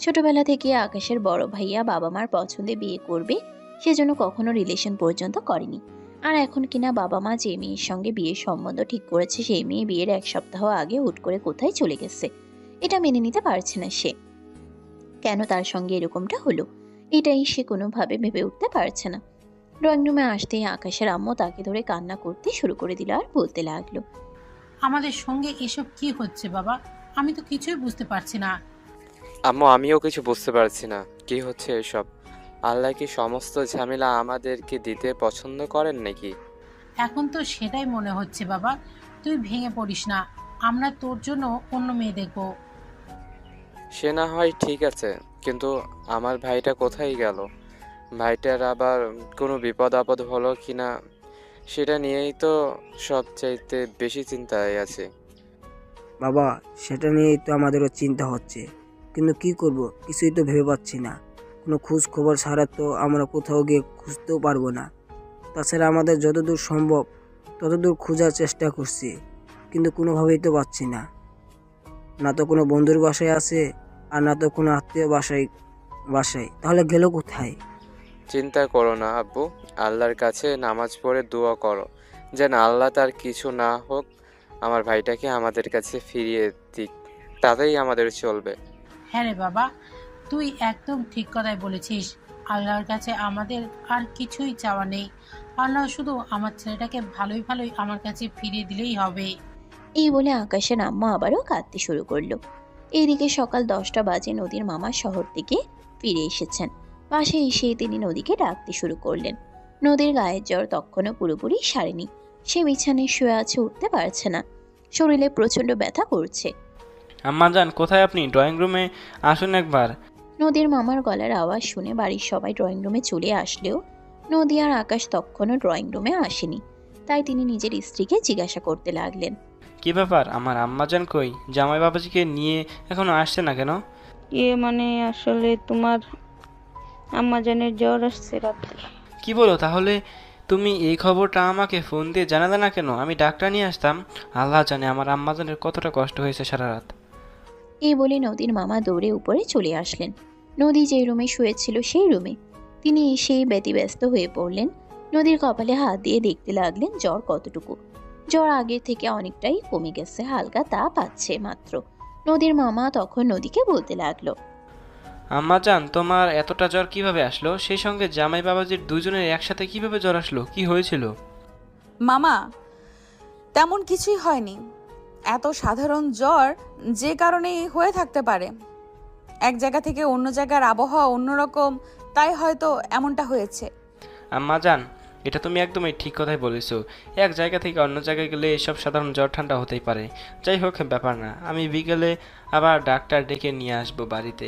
B: ছোটবেলা থেকে আকাশের বড় ভাইয়া বাবা মার পছন্দে বিয়ে করবে সেজন্য কখনো রিলেশন পর্যন্ত করেনি। আর এখন কিনা বাবা মা যে মেয়ের সঙ্গে বিয়ের সম্বন্ধ ঠিক করেছে সেই মেয়ে বিয়ের 1 সপ্তাহ আগে হুট করে কোথায় চলে গেছে। এটা মেনে নিতে পারছে না সে। কেন তার সঙ্গে এরকমটা হলো এটাই সে কোনোভাবে ভেবে উঠতে পারছে না। ড্রয়িং রুমে আসতেই আকাশের আম্মু তাকে ধরে কান্না করতে শুরু করে দিল আর বলতে লাগলো,
I: আমাদের সঙ্গে এসব কি হচ্ছে বাবা? আমি তো কিছুই বুঝতে পারছি না।
J: আম্মু, আমিও কিছু বুঝতে পারছি না কি হচ্ছে এসব। আল্লাহ কি সমস্ত ঝামেলা আমাদেরকে দিতে পছন্দ করেন নাকি?
I: এখন তো সেটাই মনে হচ্ছে বাবা। তুই ভেঙে পড়িস না। আমরা তোর জন্য অন্য মেয়ে দেখবো।
J: সে না হয় ঠিক আছে, কিন্তু আমার ভাইটা কোথায় গেল? ভাইটার আবার কোনো বিপদ আপদ হলো কি না সেটা নিয়েই তো সবচাইতে বেশি চিন্তায় আছে।
H: বাবা, সেটা নিয়েই তো আমাদেরও চিন্তা হচ্ছে, কিন্তু কি করব কিছুই তো ভেবে পাচ্ছি না। কোনো খোঁজ খবর ছাড়া তো আমরা কোথাও গিয়ে খুঁজতেও পারবো না। তাছাড়া আমাদের যতদূর সম্ভব ততদূর খোঁজার চেষ্টা করছি, কিন্তু কোনোভাবেই তো পাচ্ছি না। না তো কোনো বন্ধুর বাসায় আছে, আর না তো কোনো আত্মীয় বাসায় তাহলে গেল কোথায়?
J: চিন্তা করো না আব্বু, আল্লাহর কাছে নামাজ পড়ে দোয়া করো যেন আল্লাহ তার কিছু না হোক, আমার ভাইটাকে আমাদের কাছে ফিরিয়ে দিক, তাতেই আমাদের চলবে।
I: হ্যাঁ রে বাবা, তুই একদম ঠিক কথাই বলেছিস। আল্লাহর কাছে আমাদের আর কিছুই চাওয়া নেই। আল্লাহ শুধু আমার ছেলেটাকে ভালোই ভালোই আমার কাছে ফিরিয়ে দিলেই হবে।
B: এই বলে আকাশের আম্মা আবারও কাঁদতে শুরু করলো। এইদিকে সকাল 10টা বাজে নদীর মামা শহর থেকে ফিরে এসেছেন। পাশে এসে তিনি নদীকে ডাকতে শুরু করলেন। নদীর গায়ের জ্বর তখনও পুরোপুরি সারেনি। সে বিছানায় শুয়ে আছে, উঠতে পারছে না। শরীরে প্রচন্ড ব্যথা করছে।
E: আম্মাজান, কোথায় আপনি? ড্রয়িং রুমে আসুন একবার।
B: নদীর মামার গলার আওয়াজ শুনে বাড়ির সবাই ড্রয়িং রুমে চলে আসলেও নদী আর আকাশ তখনও ড্রয়িং রুমে আসেনি। তাই তিনি নিজের স্ত্রীকে জিজ্ঞাসা করতে লাগলেন,
E: কি ব্যাপার, আমার আম্মাজান কই? জামাই বাবাজিকে নিয়ে এখনো আসছে না কেন?
F: মানে আসলে তোমার আম্মাজানের জ্বর আসছে রাত্রে।
E: কি বলো? তাহলে তুমি এই খবরটা আমাকে ফোন দিয়ে জানালে না কেন? আমি ডাক্তার নিয়ে আসতাম। আল্লাহ জানে আমার আম্মাজানের কতটা কষ্ট হয়েছে সারা রাত।
B: এই বলে নদীর মামা দৌড়ে উপরে চলে আসলেন। নদী যে রুমে শুয়েছিল সেই রুমে তিনি এসেই ব্যতিব্যস্ত হয়ে পড়লেন। নদীর কপালে হাত দিয়ে দেখতে লাগলেন জ্বর কতটুকু। জ্বর আগে থেকে অনেকটাই কমে গেছে, হালকা তাপ আছে মাত্র। নদীর মামা তখন নদীকে বলতে লাগলো,
E: আম্মাজান, তোমার এতটা জ্বর কিভাবে আসলো? সেই সঙ্গে জামাই বাবাজির দুজনের একসাথে কিভাবে জ্বর আসলো? কি হয়েছিল?
C: মামা, তেমন কিছুই হয়নি। এত সাধারণ জ্বর যে কারণে হয়ে থাকতে পারে। এক জায়গা থেকে অন্য জায়গার আবহাওয়া অন্যরকম, তাই হয়তো এমনটা হয়েছে।
E: আম্মাজান, এটা তুমি একদমই ঠিক কথাই বলেছো। এক জায়গা থেকে অন্য জায়গায় গেলে এসব সাধারণ জ্বর ঠান্ডা হতেই পারে। যাই হোক, ব্যাপার না। আমি বিকেলে আবার ডাক্তার ডেকে নিয়ে আসবো বাড়িতে।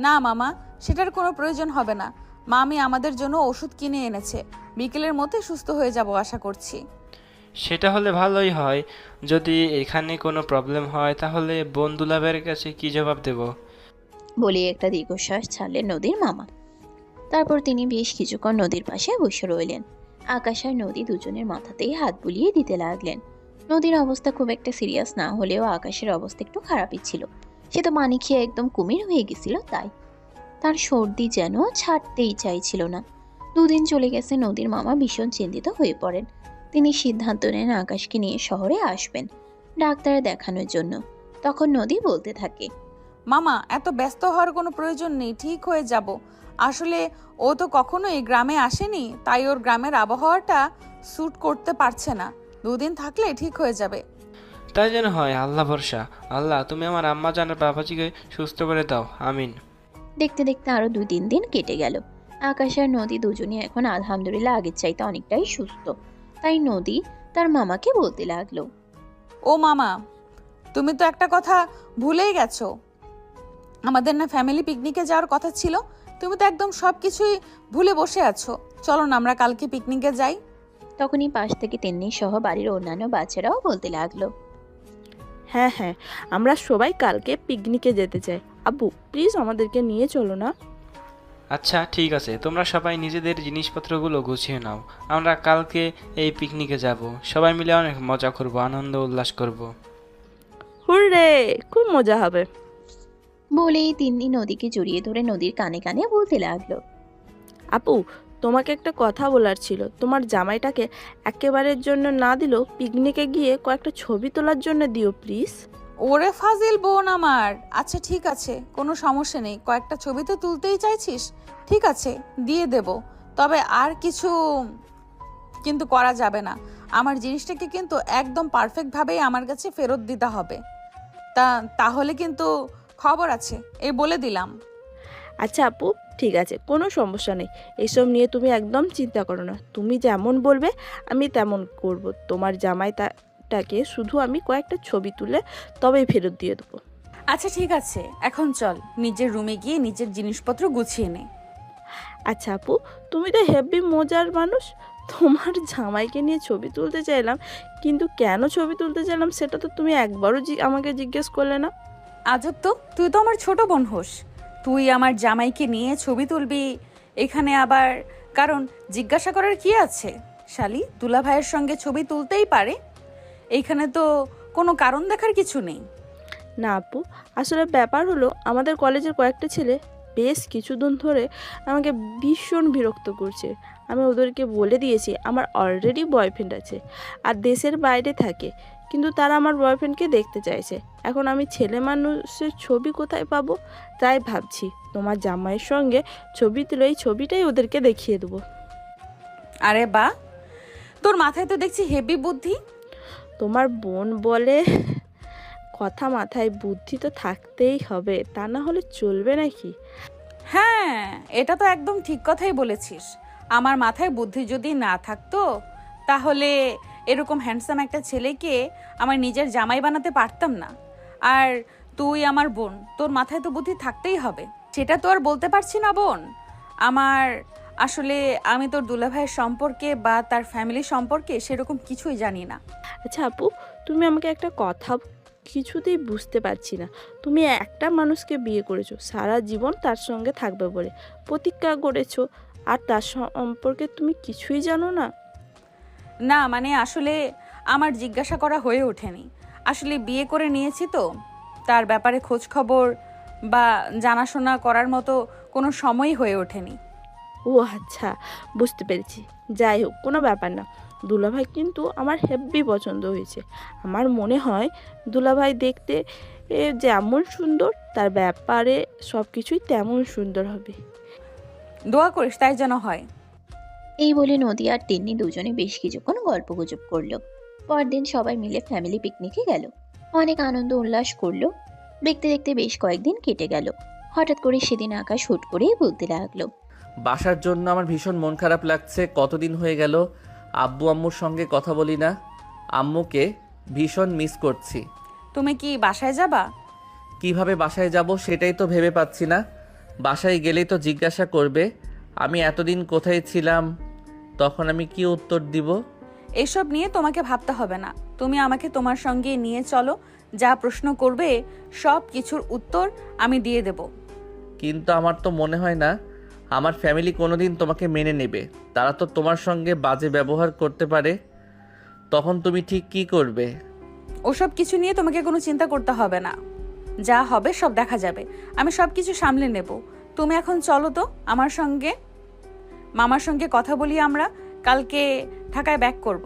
C: না মামা, সেটার কোনো প্রয়োজন হবে না। মামি আমাদের জন্য ওষুধ কিনে এনেছে। বিকেলের মধ্যে সুস্থ হয়ে যাব আশা করছি।
E: সেটা হলে ভালোই হয়। যদি এখানে কোনো প্রবলেম হয় তাহলে বোন দুলাভাইয়ের কাছে কি জবাব দেব?
B: বলে একটা দীর্ঘশ্বাস ছাড়লেন নদীর মামা। তারপর তিনি বেশ কিছুক্ষণ নদীর পাশে বসে রইলেন। আকাশ আর নদী দুজনের মাথাতেই হাত বুলিয়ে দিতে লাগলেন। নদীর অবস্থা খুব একটা সিরিয়াস না হলেও আকাশের অবস্থা একটু খারাপই ছিল। সে তো পানি খেয়ে একদম কুমির হয়ে গেছিল, তাই তার সর্দি যেন ছাড়তেই চাইছিল না। দুদিন চলে গেছে, নদীর মামা ভীষণ চিন্তিত হয়ে পড়েন। তিনি সিদ্ধান্ত নেন আকাশকে নিয়ে শহরে আসবেন ডাক্তার দেখানোর জন্য। তখন নদী বলতে থাকে,
C: মামা, এত ব্যস্ত হওয়ার কোনো প্রয়োজন নেই, ঠিক হয়ে যাব। আসলে ও তো কখনোই গ্রামে আসেনি, তাই ওর গ্রামের আবহাওয়াটা স্যুট করতে পারছে না। দুদিন থাকলে ঠিক হয়ে যাবে।
E: তাই যেন হয়, আল্লাহ ভরসা। আল্লাহ, তুমি আমার আম্মাজানের বাবাজিকে সুস্থ করে দাও, আমিন।
B: দেখতে দেখতে আরো 2-3 দিন কেটে গেল। আকাশ আর নদী দুজনে এখন আলহামদুলিল্লাহ আগের চাইতে অনেকটাই সুস্থ। তাই নদী তার মামাকে বলতে লাগলো,
C: ও মামা, তুমি তো একটা কথা ভুলেই গেছো। আমাদের না ফ্যামিলি পিকনিকে যাওয়ার কথা ছিল। তুমি তো একদম সবকিছুই ভুলে বসে আছো। চলো না আমরা কালকে পিকনিকে যাই।
B: তখনই পাশ থেকে তিন্নি সহ বাড়ির অন্যান্য বাচ্চারাও বলতে লাগলো,
G: হ্যাঁ হ্যাঁ, আমরা সবাই কালকে পিকনিকে যেতে চাই। আব্বু প্লিজ আমাদেরকে নিয়ে চলো না।
E: আচ্ছা ঠিক আছে, তোমরা সবাই নিজেদের জিনিসপত্রগুলো গুছিয়ে নাও। আমরা কালকে এই পিকনিকে যাব। সবাই মিলে অনেক মজা করব, আনন্দ উল্লাস করব।
G: হুররে, খুব মজা হবে।
B: বলেই তিন্নি নদীকে জড়িয়ে ধরে নদীর কানে কানে বলতে লাগলো,
G: আপু, তোমাকে একটা কথা বলার ছিল। তোমার জামাইটাকে একেবারের জন্য না দিলেও পিকনিকে গিয়ে কয়েকটা ছবি তোলার জন্য দিও প্লিজ।
C: ওরে ফাজিল বোন আমার। আচ্ছা ঠিক আছে, কোনো সমস্যা নেই। কয়েকটা ছবি তো তুলতেই চাইছিস, ঠিক আছে দিয়ে দেব। তবে আর কিছু কিন্তু করা যাবে না। আমার জিনিসটাকে কিন্তু একদম পারফেক্টভাবেই আমার কাছে ফেরত দিতে হবে। তাহলে কিন্তু খবর আছে, এই বলে দিলাম।
G: আচ্ছা আপু, ঠিক আছে, কোনো সমস্যা নেই। এইসব নিয়ে তুমি একদম চিন্তা করো না। তুমি যেমন বলবে আমি তেমন করব। তোমার জামাইটাকে শুধু আমি কয়েকটা ছবি তুলে তবেই ফেরত দিয়ে দেবো।
C: আচ্ছা ঠিক আছে, এখন চল নিজের রুমে গিয়ে নিজের জিনিসপত্র গুছিয়ে নে।
G: আচ্ছা আপু, তুমি তো হেভি মজার মানুষ। তোমার জামাইকে নিয়ে ছবি তুলতে চাইলাম, কিন্তু কেন ছবি তুলতে চাইলাম সেটা তো তুমি একবারও আমাকে জিজ্ঞেস করলে না।
C: আজব তো, তুই তো আমার ছোট বোন হোস। তুই আমার জামাইকে নিয়ে ছবি তুলবি এখানে আবার? কারণ জিজ্ঞাসা করার কি আছে? শালি দুলা ভাইয়ের সঙ্গে ছবি তুলতেই পারে, এইখানে তো কোনো কারণ দেখার কিছু নেই।
G: না আপু, আসলে ব্যাপার হলো আমাদের কলেজের কয়েকটা ছেলে বেশ কিছুদিন ধরে আমাকে ভীষণ বিরক্ত করছে। আমি ওদেরকে বলে দিয়েছি আমার অলরেডি বয়ফ্রেন্ড আছে আর দেশের বাইরে থাকে, কিন্তু তারা আমার বয়ফ্রেন্ডকে দেখতে চাইছে। এখন আমি ছেলে মানুষের ছবি কোথায় পাবো? তাই ভাবছি তোমার জামাইয়ের সঙ্গে ছবি তুলে এই ছবিটাই ওদেরকে দেখিয়ে দেবো।
C: আরে বা, তোর মাথায় তো দেখছি হেভি বুদ্ধি।
G: তোমার বোন বলে কথা, মাথায় বুদ্ধি তো থাকতেই হবে, তা না হলে চলবে নাকি?
C: হ্যাঁ, এটা তো একদম ঠিক কথাই বলেছিস। আমার মাথায় বুদ্ধি যদি না থাকতো তাহলে এরকম হ্যান্ডসাম একটা ছেলেকে আমার নিজের জামাই বানাতে পারতাম না। আর তুই আমার বোন, তোর মাথায় তো বুদ্ধি থাকতেই হবে। সেটা তো আর বলতে পারছি না বোন। আসলে আমি তোর দুলাভাইয়ের সম্পর্কে বা তার ফ্যামিলি সম্পর্কে সেরকম কিছুই জানি না।
G: আচ্ছা আপু, তুমি আমাকে একটা কথা কিছুতেই বুঝতে পারছি না। তুমি একটা মানুষকে বিয়ে করেছো, সারা জীবন তার সঙ্গে থাকবে বলে প্রতিজ্ঞা করেছো, আর তার সম্পর্কে তুমি কিছুই জানো না?
C: না মানে আসলে আমার জিজ্ঞাসা করা হয়ে ওঠেনি। আসলে বিয়ে করে নিয়েছি তো, তার ব্যাপারে খোঁজ খবর বা জানাশোনা করার মতো কোনো সময়ই হয়ে ওঠেনি।
G: ও আচ্ছা, বুঝতে পেরেছি। যাই হোক, কোনো ব্যাপার না। দুলাভাই কিন্তু আমার হেব্বি পছন্দ হয়েছে। আমার মনে হয় দুলাভাই দেখতে যেমন সুন্দর, তার ব্যাপারে সব কিছুই তেমন সুন্দর হবে।
C: দোয়া করিস তাই যেন হয়।
B: এই বলে নদী আর তিন্নি দুজনে বেশ কিছুক্ষণ গল্পগুজব করলো। পরদিন সবাই মিলে ফ্যামিলি পিকনিকে গেল। অনেক আনন্দ উল্লাস করলো। দেখতে দেখতে বেশ কয়েকদিন কেটে গেল। হঠাৎ করে সেদিন আকাশ হুট করেই বলতে লাগলো,
A: বাসার জন্য আমার ভীষণ মন খারাপ লাগছে। কতদিন হয়ে গেল আব্বু আম্মুর সঙ্গে কথা বলি না। আম্মুকে ভীষণ মিস করছি।
C: তুমি কি বাসায় যাবা?
A: কিভাবে বাসায় যাব সেটাই তো ভেবে পাচ্ছি না। বাসায় গেলেই তো জিজ্ঞাসা করবে আমি এতদিন কোথায় ছিলাম, তখন আমি কি উত্তর দিব?
C: এসব নিয়ে তোমাকে ভাবতে হবে না। তুমি আমাকে তোমার সঙ্গে নিয়ে চলো, যা প্রশ্ন করবে সব কিছুর উত্তর আমি দিয়ে দেব।
A: কিন্তু আমার তো মনে হয় না আমার ফ্যামিলি কোনোদিন তোমাকে মেনে নেবে। তারা তো তোমার সঙ্গে বাজে ব্যবহার করতে পারে। তখন তুমি ঠিক কি করবে?
C: ওসব কিছু নিয়ে তোমাকে কোনো চিন্তা করতে হবে না। যা হবে সব দেখা যাবে। আমি সব কিছু সামলে নেব। তুমি এখন চলো তো আমার সঙ্গে। মামার সঙ্গে কথা বলি, আমরা কালকে ঢাকায় ব্যাক করব।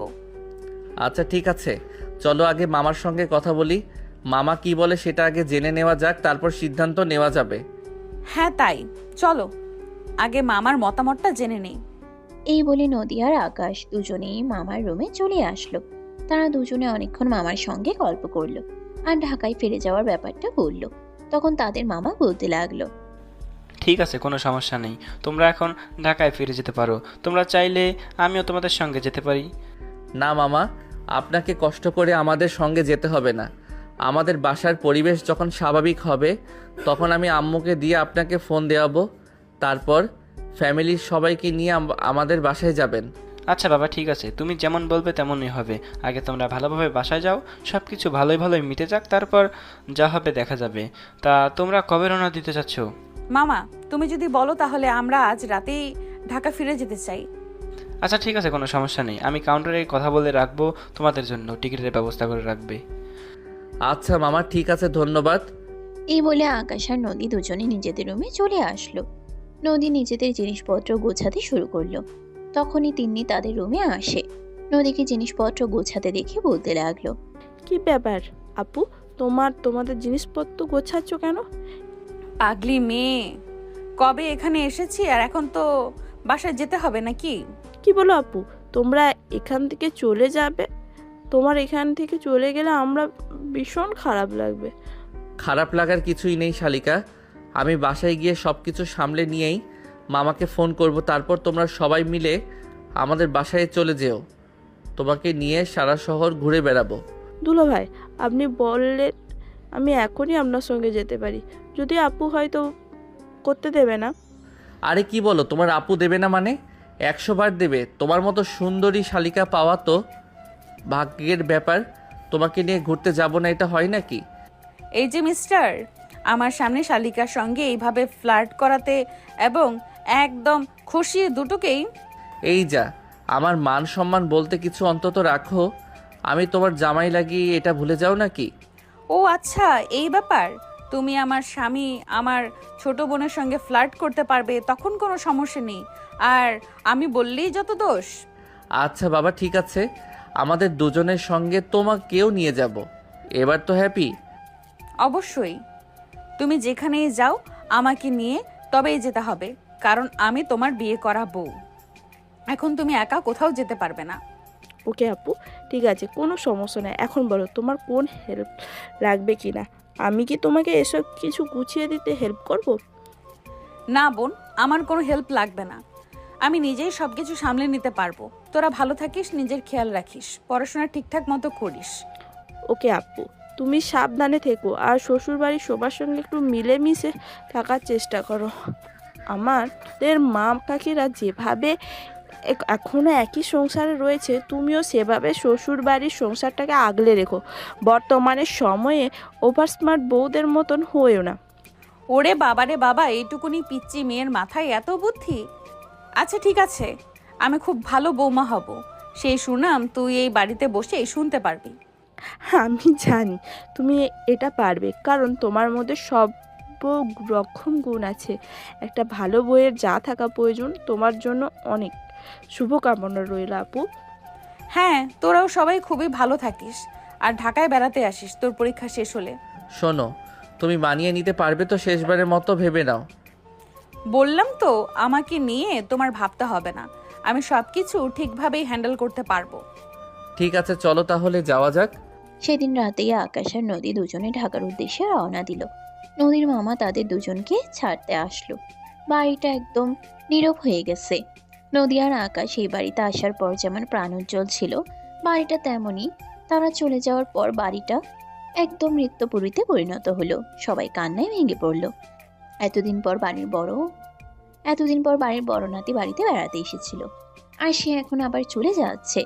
A: আচ্ছা ঠিক আছে, চলো আগে মামার সঙ্গে কথা বলি। মামা কি বলে সেটা আগে জেনে নেওয়া যাক, তারপর সিদ্ধান্ত নেওয়া যাবে।
C: হ্যাঁ তাই, চলো আগে মামার মতামতটা জেনে নেই।
B: এই বলে নদী আর আকাশ দুজনেই মামার রুমে চলে আসলো। তারা দুজনে অনেকক্ষণ মামার সঙ্গে গল্প করলো আর ঢাকায় ফিরে যাওয়ার ব্যাপারটা বলল। তখন তাদের মামা বলতে লাগলো,
E: ঠিক আছে, কোনো সমস্যা নেই, তোমরা এখন ঢাকায় ফিরে যেতে পারো। তোমরা চাইলে আমিও তোমাদের সঙ্গে যেতে পারি।
A: না মামা, আপনাকে কষ্ট করে আমাদের সঙ্গে যেতে হবে না। আমাদের বাসার পরিবেশ যখন স্বাভাবিক হবে তখন আমি আম্মুকে দিয়ে আপনাকে ফোন দেওয়াবো। তারপর ফ্যামিলির সবাইকে নিয়ে আমাদের বাসায় যাবেন।
E: আচ্ছা বাবা, ঠিক আছে, তুমি যেমন বলবে তেমনই হবে। আগে তোমরা ভালোভাবে বাসায় যাও, সব কিছু ভালোই ভালোই মিটে যাক, তারপর যা হবে দেখা যাবে। তা তোমরা কবে রওনা দিতে চাচ্ছ?
C: মামা তুমি যদি বলো তাহলে আমরা আজ রাতেই ঢাকা ফিরে যেতে চাই।
E: আচ্ছা ঠিক আছে, কোনো সমস্যা নেই, আমি কাউন্টারে কথা বলে রাখবো, তোমাদের জন্য টিকিটের ব্যবস্থা করে রাখবে।
A: আচ্ছা মামা, ঠিক আছে, ধন্যবাদ।
B: এই বলে আকাশ আর নদী দুজনে নিজেদের রুমে চলে আসলো। নদী নিজেদের জিনিসপত্র গোছাতে শুরু করলো। তখনই তিন্নি তাদের রুমে আসে। নদীকে জিনিসপত্র গোছাতে দেখে বলতে লাগলো,
G: কি ব্যাপার আপু, তোমাদের জিনিসপত্র গোছাচ্ছ কেন?
C: পাগলি মেয়ে, কবে এখানে এসেছি আর এখন তো বাসায় যেতে হবে নাকি?
G: কি বলো আপু, তোমরা এখান থেকে চলে যাবে? তোমার এখান থেকে চলে গেলে আমরা ভীষণ খারাপ লাগবে।
A: খারাপ লাগার কিছুই নেই শালিকা। আমি বাসায় গিয়ে সব কিছু সামলে নিয়েই মামাকে ফোন করব। তারপর তোমরা সবাই মিলে আমাদের বাসায় চলে যেও। তোমাকে নিয়ে সারা শহর ঘুরে বেড়াবো।
G: দুলা ভাই, আপনি বললে আমি এখনই আপনার সঙ্গে যেতে পারি, যদি আপু হয়তো করতে দেবে না।
A: আরে কি বলো, তোমার আপু দেবে না মানে? 100 বার দেবে। তোমার মতো সুন্দরী শালিকা পাওয়া তো ভাগ্যের ব্যাপার। তোমাকে নিয়ে ঘুরতে যাব না, এটা হয় নাকি?
C: এই যে মিস্টার, আমার সামনে শালিকার সঙ্গে এইভাবে ফ্লার্ট করাতে এবং একদম খুশিয়ে দুটোকেই।
A: এই যা, আমার মান সম্মান বলতে কিছু অন্তত রাখো। আমি তোমার জামাই লাগি, এটা ভুলে যাও নাকি?
C: ও আচ্ছা, এই ব্যাপার। তুমি আমার স্বামী আমার ছোট বোনের সঙ্গে ফ্লার্ট করতে পারবে, তখন কোনো সমস্যা নেই। আর আমি বললেই যত দোষ।
A: আচ্ছা বাবা, ঠিক আছে, আমাদের দুজনের সঙ্গে তোমাকেও নিয়ে যাব। এবার তো হ্যাপি?
C: অবশ্যই, তুমি যেখানেই যাও আমাকে নিয়ে তবেই যেতে হবে, কারণ আমি তোমার বিয়ে করা বউ। এখন তুমি একা কোথাও যেতে পারবে না।
G: ওকে আপু, ঠিক আছে, কোনো সমস্যা নেই। এখন বলো তোমার কোন হেল্প লাগবে কি না? আমি কি তোমাকে এসব কিছু গুছিয়ে দিতে হেল্প করব?
C: না বোন, আমার কোনো হেল্প লাগবে না। আমি নিজেই সব কিছু সামলে নিতে পারবো। তোরা ভালো থাকিস, নিজের খেয়াল রাখিস, পড়াশোনা ঠিকঠাক মতো করিস।
G: ওকে আপু, তুমি সাবধানে থেকো আর শ্বশুরবাড়ির সবার সঙ্গে একটু মিলেমিশে থাকার চেষ্টা করো। আমাদের মা কাকিরা যেভাবে এখনো একই সংসারে রয়েছে, তুমিও সেভাবে শ্বশুরবাড়ির সংসারটাকে আগলে রেখো। বর্তমানে সময়ে ওভার স্মার্ট বউদের মতন হয়েও না।
C: ওরে বাবারে বাবা, এইটুকুনি পিচ্চি মেয়ের মাথায় এত বুদ্ধি! আচ্ছা ঠিক আছে, আমি খুব ভালো বৌমা হব, সেই সুনাম তুই এই বাড়িতে বসে শুনতে পারবি।
G: আমি জানি তুমি এটা পারবে, কারণ তোমার মধ্যে সব রকম গুণ আছে। একটা ভালো বইয়ের যা থাকা প্রয়োজন তোমার জন্য অনেক শুভকামনা রইল আপু।
C: হ্যাঁ, তোরাও সবাই খুবই ভালো থাকিস আর ঢাকায় বেড়াতে আসিস তোর পরীক্ষা শেষ হলে।
A: শোনো, তুমি মানিয়ে নিতে পারবে তো শেষবারের মতো ভেবে নাও।
C: বললাম তো আমাকে নিয়ে তোমার ভাবতে হবে না, আমি সব কিছু ঠিকভাবেই হ্যান্ডেল করতে পারবো।
A: ঠিক আছে, চলো তাহলে যাওয়া যাক।
B: সেদিন রাতেই আকাশ আর নদী দুজনে ঢাকার উদ্দেশ্যে রওনা দিল। নদীর মামা তাদের দুজনকে ছাড়তে আসলো। বাড়িটা একদম নীরব হয়ে গেছে। নদী আর আকাশ এই বাড়িতে আসার পর যেমন প্রাণোজ্জ্বল ছিল, বাড়িটা তেমনই। তারা চলে যাওয়ার পর বাড়িটা একদম নৃত্যপুরীতে পরিণত হলো। সবাই কান্নায় ভেঙে পড়ল। এতদিন পর বাড়ির বড় নাতি বাড়িতে বেড়াতে এসেছিল, আর সে এখন আবার চলে যাচ্ছে।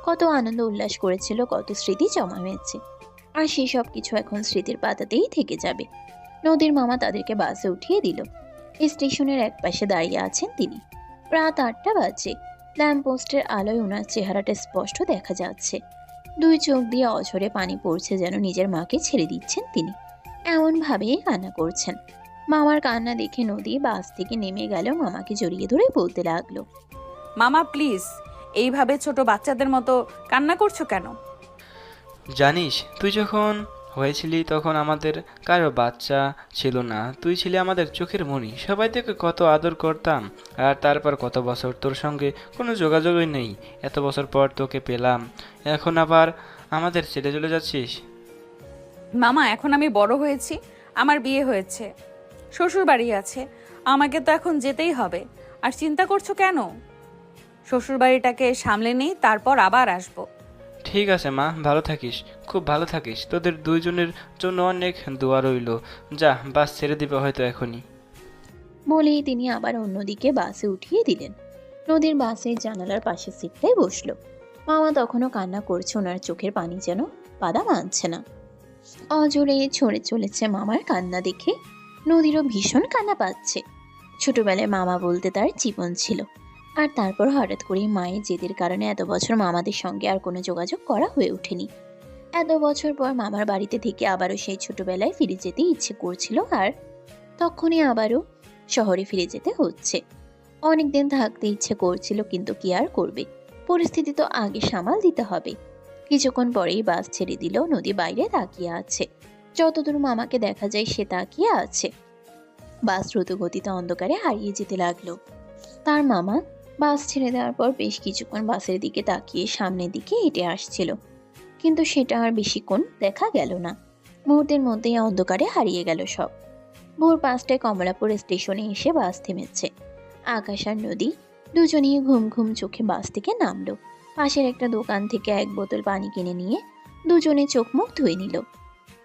B: কত আনন্দ উল্লাস করেছিল, কত স্মৃতি জমা হয়েছে, আর সেই সব কিছু এখন স্মৃতির পাতাতেই থেকে যাবে। নদীর মামা তাদেরকে বাসে উঠিয়ে দিল। স্টেশনের এক পাশে দাঁড়িয়ে আছেন তিনি। রাত 8টা বাজে। ল্যাম্পপোস্টের আলোয় ওনার চেহারাটা স্পষ্ট দেখা যাচ্ছে। দুই চোখ দিয়ে অঝরে পানি পড়ছে, যেন নিজের মাকে ছেড়ে দিচ্ছেন তিনি। এমনভাবেই কান্না করছেন। মামার কান্না দেখে নদী বাস থেকে নেমে গেল, মামাকে জড়িয়ে ধরে বলতে লাগলো,
C: মামা প্লিজ, এইভাবে ছোট বাচ্চাদের মতো কান্না করছো কেন?
E: জানিস, তুই যখন হয়েছিলি তখন আমাদের কারো বাচ্চা ছিল না, তুই ছিলি আমাদের চোখের মণি। সবাই তোকে কত আদর করতাম, আর তারপর কত বছর তোর সঙ্গে কোনো যোগাযোগই নেই। এত বছর পর তোকে পেলাম, এখন আবার আমাদের ছেড়ে চলে যাচ্ছিস।
C: মামা, এখন আমি বড় হয়েছি, আমার বিয়ে হয়েছে, শ্বশুর বাড়ি আছে, আমাকে তো এখন যেতেই হবে। আর চিন্তা করছো কেন? শ্বশুর বাড়িটাকে সামলে নেই, তারপর আবার আসবো।
E: ঠিক আছে মা, ভালো থাকিস, খুব ভালো থাকিস। তোদের দুইজনের জন্য অনেক দোয়া রইল। যা, বাস ছেড়ে দিবে হয়তো এখনই।
B: বলেই তিনি আবার অন্যদিকে বাসে উঠিয়ে দিলেন। নদীর বাসের জানালার পাশের সিটটায় বসলো। মামা তখনও কান্না করছে, ওনার চোখের পানি যেন বাধা মানছে না। অজরে ছড়ে চলেছে মামার কান্না দেখে নদীরও ভীষণ কান্না পাচ্ছে। ছোটবেলায় মামা বলতে তার জীবন ছিল, আর তারপর হঠাৎ করেই মায়ের জেদের কারণে এত বছর মামাদের সঙ্গে আর কোনো যোগাযোগ করা হয়ে ওঠেনি। এত বছর পর মামার বাড়িতে থেকে আবারও সেই ছোটবেলায় ফিরে যেতে ইচ্ছে করছিল, আর তখনই আবারও শহরে ফিরে যেতে হচ্ছে। অনেকদিন থাকতে ইচ্ছে করছিল, কিন্তু কি আর করবে, পরিস্থিতি তো আগে সামাল দিতে হবে। কিছুক্ষণ পরেই বাস ছেড়ে দিল। নদী বাইরে তাকিয়ে আছে। যতদূর মামাকে দেখা যায় সে তাকিয়ে আছে। বাস দ্রুত গতিতে অন্ধকারে হারিয়ে যেতে লাগলো। তার মামা বাস ছেড়ে দেওয়ার পর বেশ কিছুক্ষণ বাসের দিকে তাকিয়ে সামনের দিকে হেঁটে আসছিল, কিন্তু সেটা আর বেশিক্ষণ দেখা গেল না। মুহূর্তের মধ্যেই অন্ধকারে হারিয়ে গেল সব। ভোর 5টায় কমলাপুর স্টেশনে এসে বাস থেমেছে। আকাশ আর নদী দুজনেই ঘুম ঘুম চোখে বাস থেকে নামলো। পাশের একটা দোকান থেকে এক বোতল পানি কিনে নিয়ে দুজনে চোখ মুখ ধুয়ে নিল,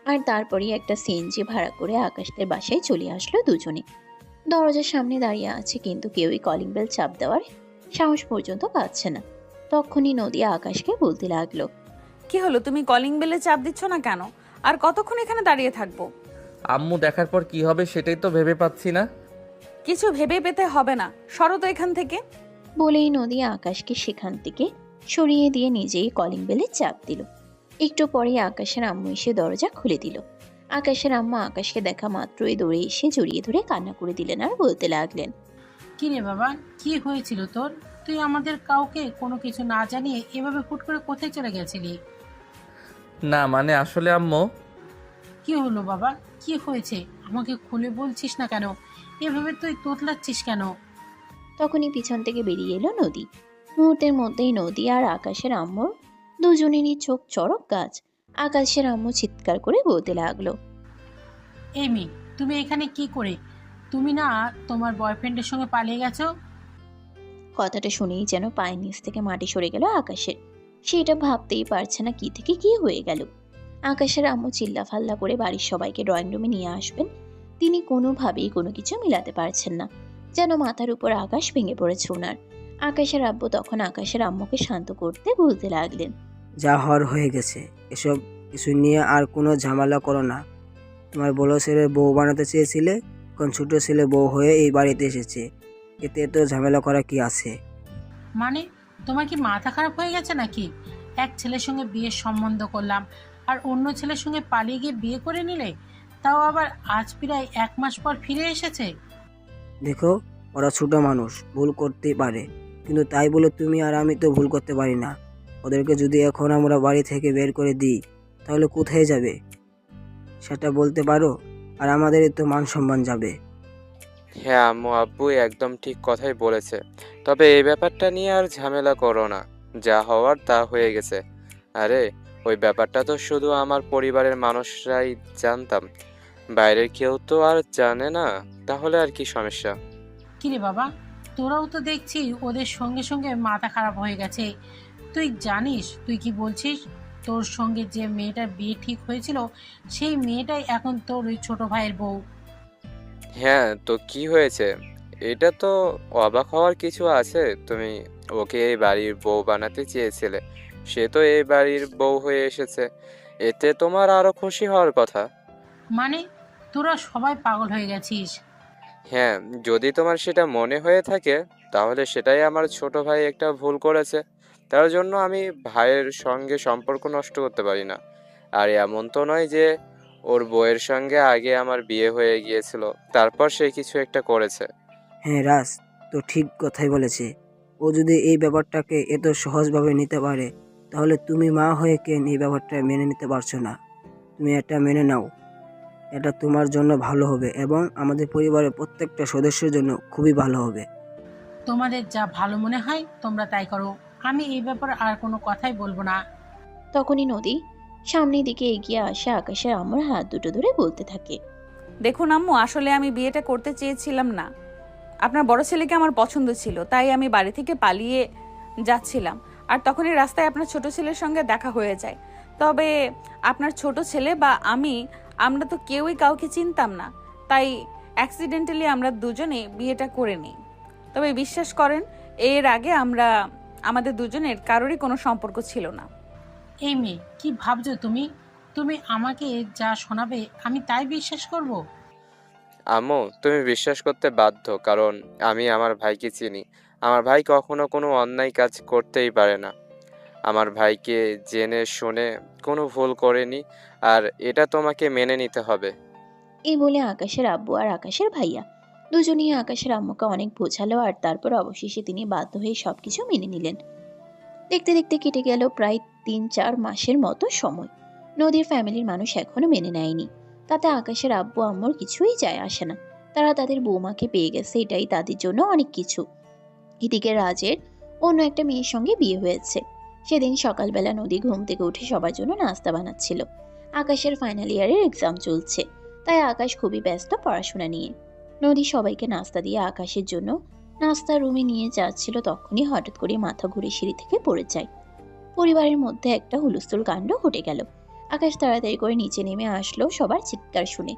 B: আর তারপরেই একটা সিএনজি ভাড়া করে আকাশদের বাসায় চলে আসলো দুজনে। দরজার সামনে দাঁড়িয়ে আছে, কিন্তু কেউই কলিং বেল চাপ দেওয়ার সাহস পর্যন্ত পাচ্ছে না। তখনই নদী আকাশকে বলতে লাগলো,
C: কি হলো, তুমি কলিং বেলে চাপ দিচ্ছ না কেন? আর কতক্ষণ এখানে দাঁড়িয়ে থাকবো?
A: আম্মু দেখার পর কি হবে সেটাই তো ভেবে পাচ্ছি না।
C: কিছু ভেবে পেতে হবে না, সরো তো এখান থেকে।
B: বলেই নদী আকাশকে সেখান থেকে সরিয়ে দিয়ে নিজেই কলিং বেলে চাপ দিল। একটু পরেই আকাশের আম্মু এসে দরজা খুলে দিল। আকাশের আম্মু আকাশকে দেখা মাত্রই দৌড়ে এসে জড়িয়ে ধরে কান্না করে দিলেন, আর বলতে লাগলেন,
I: কি রে বাবা, কি হয়েছিল তোর? তুই আমাদের কাউকে কোনো কিছু না জানিয়ে এভাবে হুট করে কোথায় চলে গেছিলি?
A: না মানে আসলে আম্মু।
I: কি হলো বাবা, কি হয়েছে? আমাকে খুলে বলছিস না কেন? এভাবে তুই তোতলাচ্ছিস কেন?
B: তখনই পিছন থেকে বেরিয়ে এলো নদী। মুহূর্তের মধ্যেই নদী আর আকাশের আম্মুর দুজনেরই চোখ চড়ক গাছ। আকাশের আম্মু চিৎকার করে বলতে লাগলো,
I: এই মেয়ে, তুমি এখানে কি করে? তুমি না তোমার বয়ফ্রেন্ডের সঙ্গে পালিয়ে গেছো?
B: কথাটা শুনেই যেন পায়ের নিচ থেকে মাটি সরে গেল আকাশের। সে এটা ভাবতেই পারছে না কি থেকে কি হয়ে গেল। আকাশের আম্মু চিল্লাফাল্লা করে বাড়ির সবাইকে ড্রয়িং রুমে নিয়ে আসবেন। তিনি কোনোভাবেই কোনো কিছু মিলাতে পারছেন না, যেন মাথার উপর আকাশ ভেঙে পড়েছে ওনার। আকাশের আব্বু তখন আকাশের আম্মুকে শান্ত করতে বলতে লাগলেন,
H: যা হওয়ার হয়ে গেছে, এসব কিছু নিয়ে আর কোনো ঝামেলা করো না। তোমার বড় ছেলে বউ বানাতে চেয়েছিলে, এখন ছোট ছেলে বউ হয়ে এই বাড়িতে এসেছে, এতে এত ঝামেলা করা কি আছে?
I: মানে তোমার কি মাথা খারাপ হয়ে গেছে নাকি? এক ছেলের সঙ্গে বিয়ের সম্বন্ধ করলাম আর অন্য ছেলের সঙ্গে পালিয়ে গিয়ে বিয়ে করে নিলে, তাও আবার আজ প্রায় 1 মাস পর ফিরে এসেছে।
H: দেখো, ওরা ছোট মানুষ, ভুল করতেই পারে, কিন্তু তাই বলে তুমি আর আমি তো ভুল করতে পারি না। ওদেরকে যদি এখন আমরা বাড়ি থেকে বের করে দিই তাহলে কোথায় যাবে সেটা বলতে পারো? আর আমাদের তো মান সম্মান যাবে।
J: হ্যাঁ আম্মু, আব্বু একদম ঠিক কথাই বলেছে। তবে এই ব্যাপারটা নিয়ে আর ঝামেলা করো না, যা হওয়ার তা হয়ে গেছে। আরে ওই ব্যাপারটা তো শুধু আমার পরিবারের মানুষরাই জানতাম, বাইরের কেউ তো আর জানে না, তাহলে আর কি সমস্যা?
I: কিরে বাবা, তোরাও তো দেখছি ওদের সঙ্গে সঙ্গে মাথা খারাপ হয়ে গেছে। তুই জানিস তুই কি বলছিস? তোর সঙ্গে যে মেয়েটার বিয়ে ঠিক হয়েছিল, সেই মেয়েটাই এখন তোর ওই ছোট ভাইয়ের বউ।
J: হ্যাঁ তো কি হয়েছে? এটা তো অবাক হওয়ার কিছু আছে? তুমি ওকে এই বাড়ির বউ বানাতে চেয়েছিলে, সে তো এই বাড়ির বউ হয়ে এসেছে, এতে তোমার আরো খুশি হওয়ার কথা।
I: মানে তোরা সবাই পাগল হয়ে গেছিস।
J: হ্যাঁ, যদি তোমার সেটা মনে হয়ে থাকে তাহলে সেটাই আমার ছোট ভাই একটা ভুল করেছে, তার জন্য আমি ভাইয়ের সঙ্গে সম্পর্ক নষ্ট করতে পারি না। আর এমন তো নয় যে ওর বউয়ের সঙ্গে আগে আমার বিয়ে হয়ে গিয়েছিল, তারপর সে কিছু একটা করেছে।
H: হ্যাঁ রাজ তো ঠিক কথাই বলেছে। ও যদি এই ব্যাপারটাকে এত সহজভাবে নিতে পারে, তাহলে তুমি মা হয়ে কেন এই ব্যাপারটা মেনে নিতে পারছো না? তুমি এটা মেনে নাও, এটা তোমার জন্য ভালো হবে এবং আমাদের পরিবারের প্রত্যেকটা সদস্যের জন্য খুবই ভালো হবে।
I: তোমাদের যা ভালো মনে হয় তোমরা তাই করো, আমি এই ব্যাপারে আর কোনো কথাই বলবো না।
B: তখনই নদী সামনের দিকে এগিয়ে আসে আকাশের আম্মুর হাত দুটো ধরে বলতে থাকে,
C: দেখুন আম্মু, আসলে আমি বিয়েটা করতে চেয়েছিলাম না। আপনার বড় ছেলেকে আমার পছন্দ ছিল, তাই আমি বাড়ি থেকে পালিয়ে যাচ্ছিলাম। আর তখনই রাস্তায় আপনার ছোট ছেলের সঙ্গে দেখা হয়ে যায়। তবে আপনার ছোট ছেলে বা আমরা তো কেউই কাউকে চিনতাম না, তাই অ্যাক্সিডেন্টালি আমরা দুজনে বিয়েটা করে নিই। তবে বিশ্বাস করেন, এর আগে আমাদের দুজনের কারোরই কোনো সম্পর্ক ছিল না।
I: এই মেয়ে, কি ভাবছো তুমি? তুমি আমাকে যা শোনাবে আমি তাই বিশ্বাস করব?
J: আম্মু, তুমি বিশ্বাস করতে বাধ্য, কারণ আমি আমার ভাইকে চিনি। আমার ভাই কখনো কোনো অন্যায় কাজ করতেই পারে না। আমার ভাইকে জেনে শুনে কোনো ভুল করেনি, আর এটা তোমাকে মেনে নিতে হবে।
B: এই বলে আকাশের আব্বু আর আকাশের ভাইয়া দুজনেই আকাশের আম্মুকে অনেক বোঝালো, আর তারপর অবশেষে তিনি বাধ্য হয়ে সবকিছু মেনে নিলেন। দেখতে দেখতে কেটে গেল প্রায় 3-4 মাসের মতো সময়। নদীর ফ্যামিলির মানুষ এখনো মেনে নেয়নি, তাতে আকাশের আব্বু আম্মুর কিছুই যায় আসে না। তারা তাদের বৌমাকে পেয়ে গেছে, এটাই তাদের জন্য অনেক কিছু। এদিকে রাজের অন্য একটা মেয়ের সঙ্গে বিয়ে হয়েছে। সেদিন সকালবেলা নদী ঘুম থেকে উঠে সবার জন্য নাস্তা বানাচ্ছিল। আকাশের ফাইনাল ইয়ারের এক্সাম চলছে, তাই আকাশ খুবই ব্যস্ত পড়াশোনা নিয়ে। নদী সবাইকে নাস্তা দিয়ে আকাশের জন্য নাস্তার রুমে নিয়ে যাচ্ছিল, তখনই হঠাৎ করে মাথা ঘুরে সিঁড়ি থেকে পড়ে যায়। পরিবারের মধ্যে একটা হুলস্থুল কাণ্ড ঘটে গেল। আকাশ তাড়াতাড়ি করে নিচে নেমে আসলো সবার চিৎকার শুনে।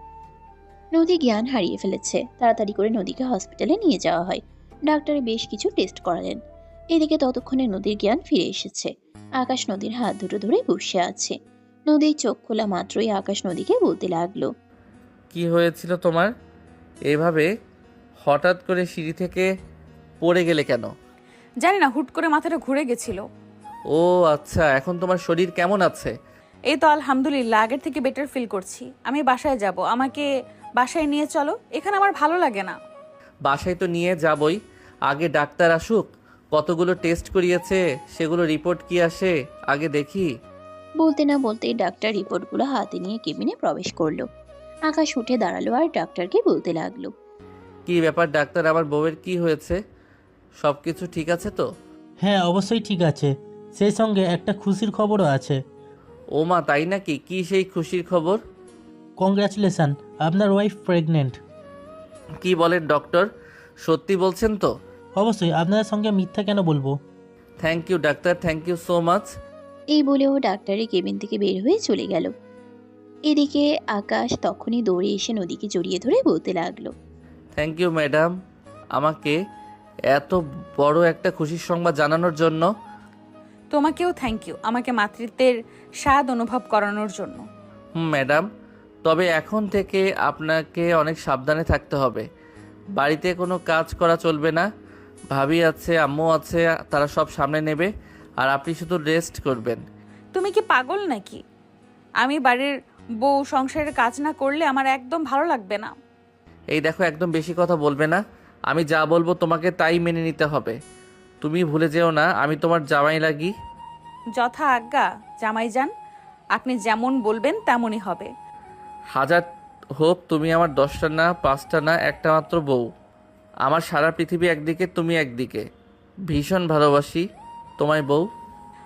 B: নদী জ্ঞান হারিয়ে ফেলেছে। তাড়াতাড়ি করে নদীকে হসপিটালে নিয়ে যাওয়া হয়। ডাক্তারে বেশ কিছু টেস্ট করালেন। এদিকে ততক্ষণে নদীর জ্ঞান ফিরে এসেছে। আকাশ নদীর হাত দুটো ধরে বসে আছে। নদীর চোখ খোলা মাত্রই আকাশ নদীকে বলতে লাগলো,
A: কি হয়েছিল তোমার? এভাবে হঠাৎ করে সিঁড়ি থেকে পড়ে গেলে কেন?
C: জানি না, হুট করে মাথাটা ঘুরে গেছিল।
A: ও আচ্ছা, এখন তোমার শরীর কেমন আছে?
C: এই তো আলহামদুলিল্লাহ, আগের থেকে বেটার ফিল করছি। আমি বাসায় যাব, আমাকে বাসায় নিয়ে চলো, এখানে আমার ভালো লাগে না।
A: বাসায় তো নিয়ে যাবই, আগে ডাক্তার আসুক। কতগুলো টেস্ট করিয়েছে, সেগুলো রিপোর্ট কি আসে আগে দেখি।
B: বলতে না বলতেই ডাক্তার রিপোর্টগুলো হাতে নিয়ে কেবিনে প্রবেশ করলো। আকাশ উঠে দাঁড়ালো আর ডাক্তারকে বলতে লাগলো,
A: কি ব্যাপার ডাক্তার, আমার বউয়ের কি হয়েছে? সব কিছু ঠিক আছে তো?
K: হ্যাঁ অবশ্যই ঠিক আছে, সেই সঙ্গে একটা খুশির খবরও আছে।
A: ও মা, তাই নাকি? কি সেই খুশির খবর?
K: কংগ্রাচুলেশন, আপনার ওয়াইফ প্রেগনেন্ট।
A: কি বলেন ডক্টর, সত্যি বলছেন তো?
K: অবশ্যই, আপনার সঙ্গে মিথ্যা কেন বলবো।
A: Thank you doctor, thank you so much.
B: এই বলেও ডাক্তারের কেবিন থেকে বের হয়ে চলে গেল। এদিকে আকাশ তখনই দৌড়ে এসে নদীকে জড়িয়ে ধরে বলতে লাগলো।
A: থ্যাংক ইউ ম্যাডাম, আমাকে এত বড় একটা খুশির সংবাদ জানানোর জন্য।
C: তোমাকেও থ্যাংক ইউ আমাকে মাতৃত্বের স্বাদ অনুভব করানোর জন্য।
A: ম্যাডাম, তবে এখন থেকে আপনাকে অনেক সাবধানে থাকতে হবে। বাড়িতে কোনো কাজ করা চলবে না। ভাবি আছে, আম্মু আছে, তারা সব সামনে নেবে, আর আপনি শুধু রেস্ট করবেন।
C: তুমি কি পাগল নাকি? আমি বাড়ির বউ, সংসারের কাজ না করলে আমার একদম ভালো লাগবে না।
A: এই দেখো, একদম বেশি কথা বলবে না। আমি যা বলবো তোমাকে তাই মেনে নিতে হবে। তুমি ভুলে যেও না আমি তোমার জামাই লাগি।
C: যথা আজ্ঞা জামাই যান, আপনি যেমন বলবেন তেমনই হবে।
A: হাজার হোক তুমি আমার 10টা না, 5টা না, একটা মাত্র বউ। আমার সারা পৃথিবী একদিকে, তুমি একদিকে। ভীষণ ভালোবাসি তোমায় বউ।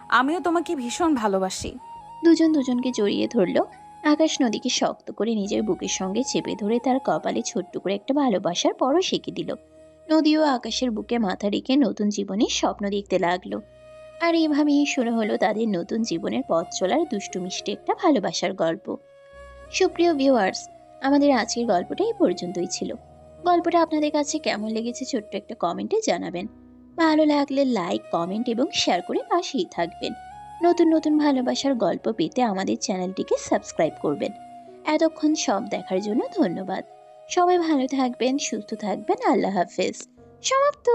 C: আমিও তোমাকে ভীষণ ভালোবাসি।
B: দুজন দুজনকে জড়িয়ে ধরলো। আকাশ নদীকে শক্ত করে নিজের বুকের সঙ্গে চেপে ধরে তার কপালে ছোট্ট করে একটা ভালোবাসার পরশ এঁকে দিল। নদীও আকাশের বুকে মাথা রেখে নতুন জীবনের স্বপ্ন দেখতে লাগলো। আর এভাবেই শুরু হলো তাদের নতুন জীবনের পথ চলার দুষ্টু মিষ্টি একটা ভালোবাসার গল্প। সুপ্রিয় ভিউয়ার্স, আমাদের আজকের গল্পটা এই পর্যন্তই ছিল। গল্পটা আপনাদের কাছে কেমন লেগেছে ছোট্ট একটা কমেন্টে জানাবেন। ভালো লাগলে লাইক, কমেন্ট এবং শেয়ার করে পাশেই থাকবেন। নতুন নতুন ভালোবাসার গল্প পেতে আমাদের চ্যানেলটিকে সাবস্ক্রাইব করবেন। এতক্ষণ সব দেখার জন্য ধন্যবাদ। সবাই ভালো থাকবেন, সুস্থ থাকবেন। আল্লাহ হাফেজ। সমাপ্ত।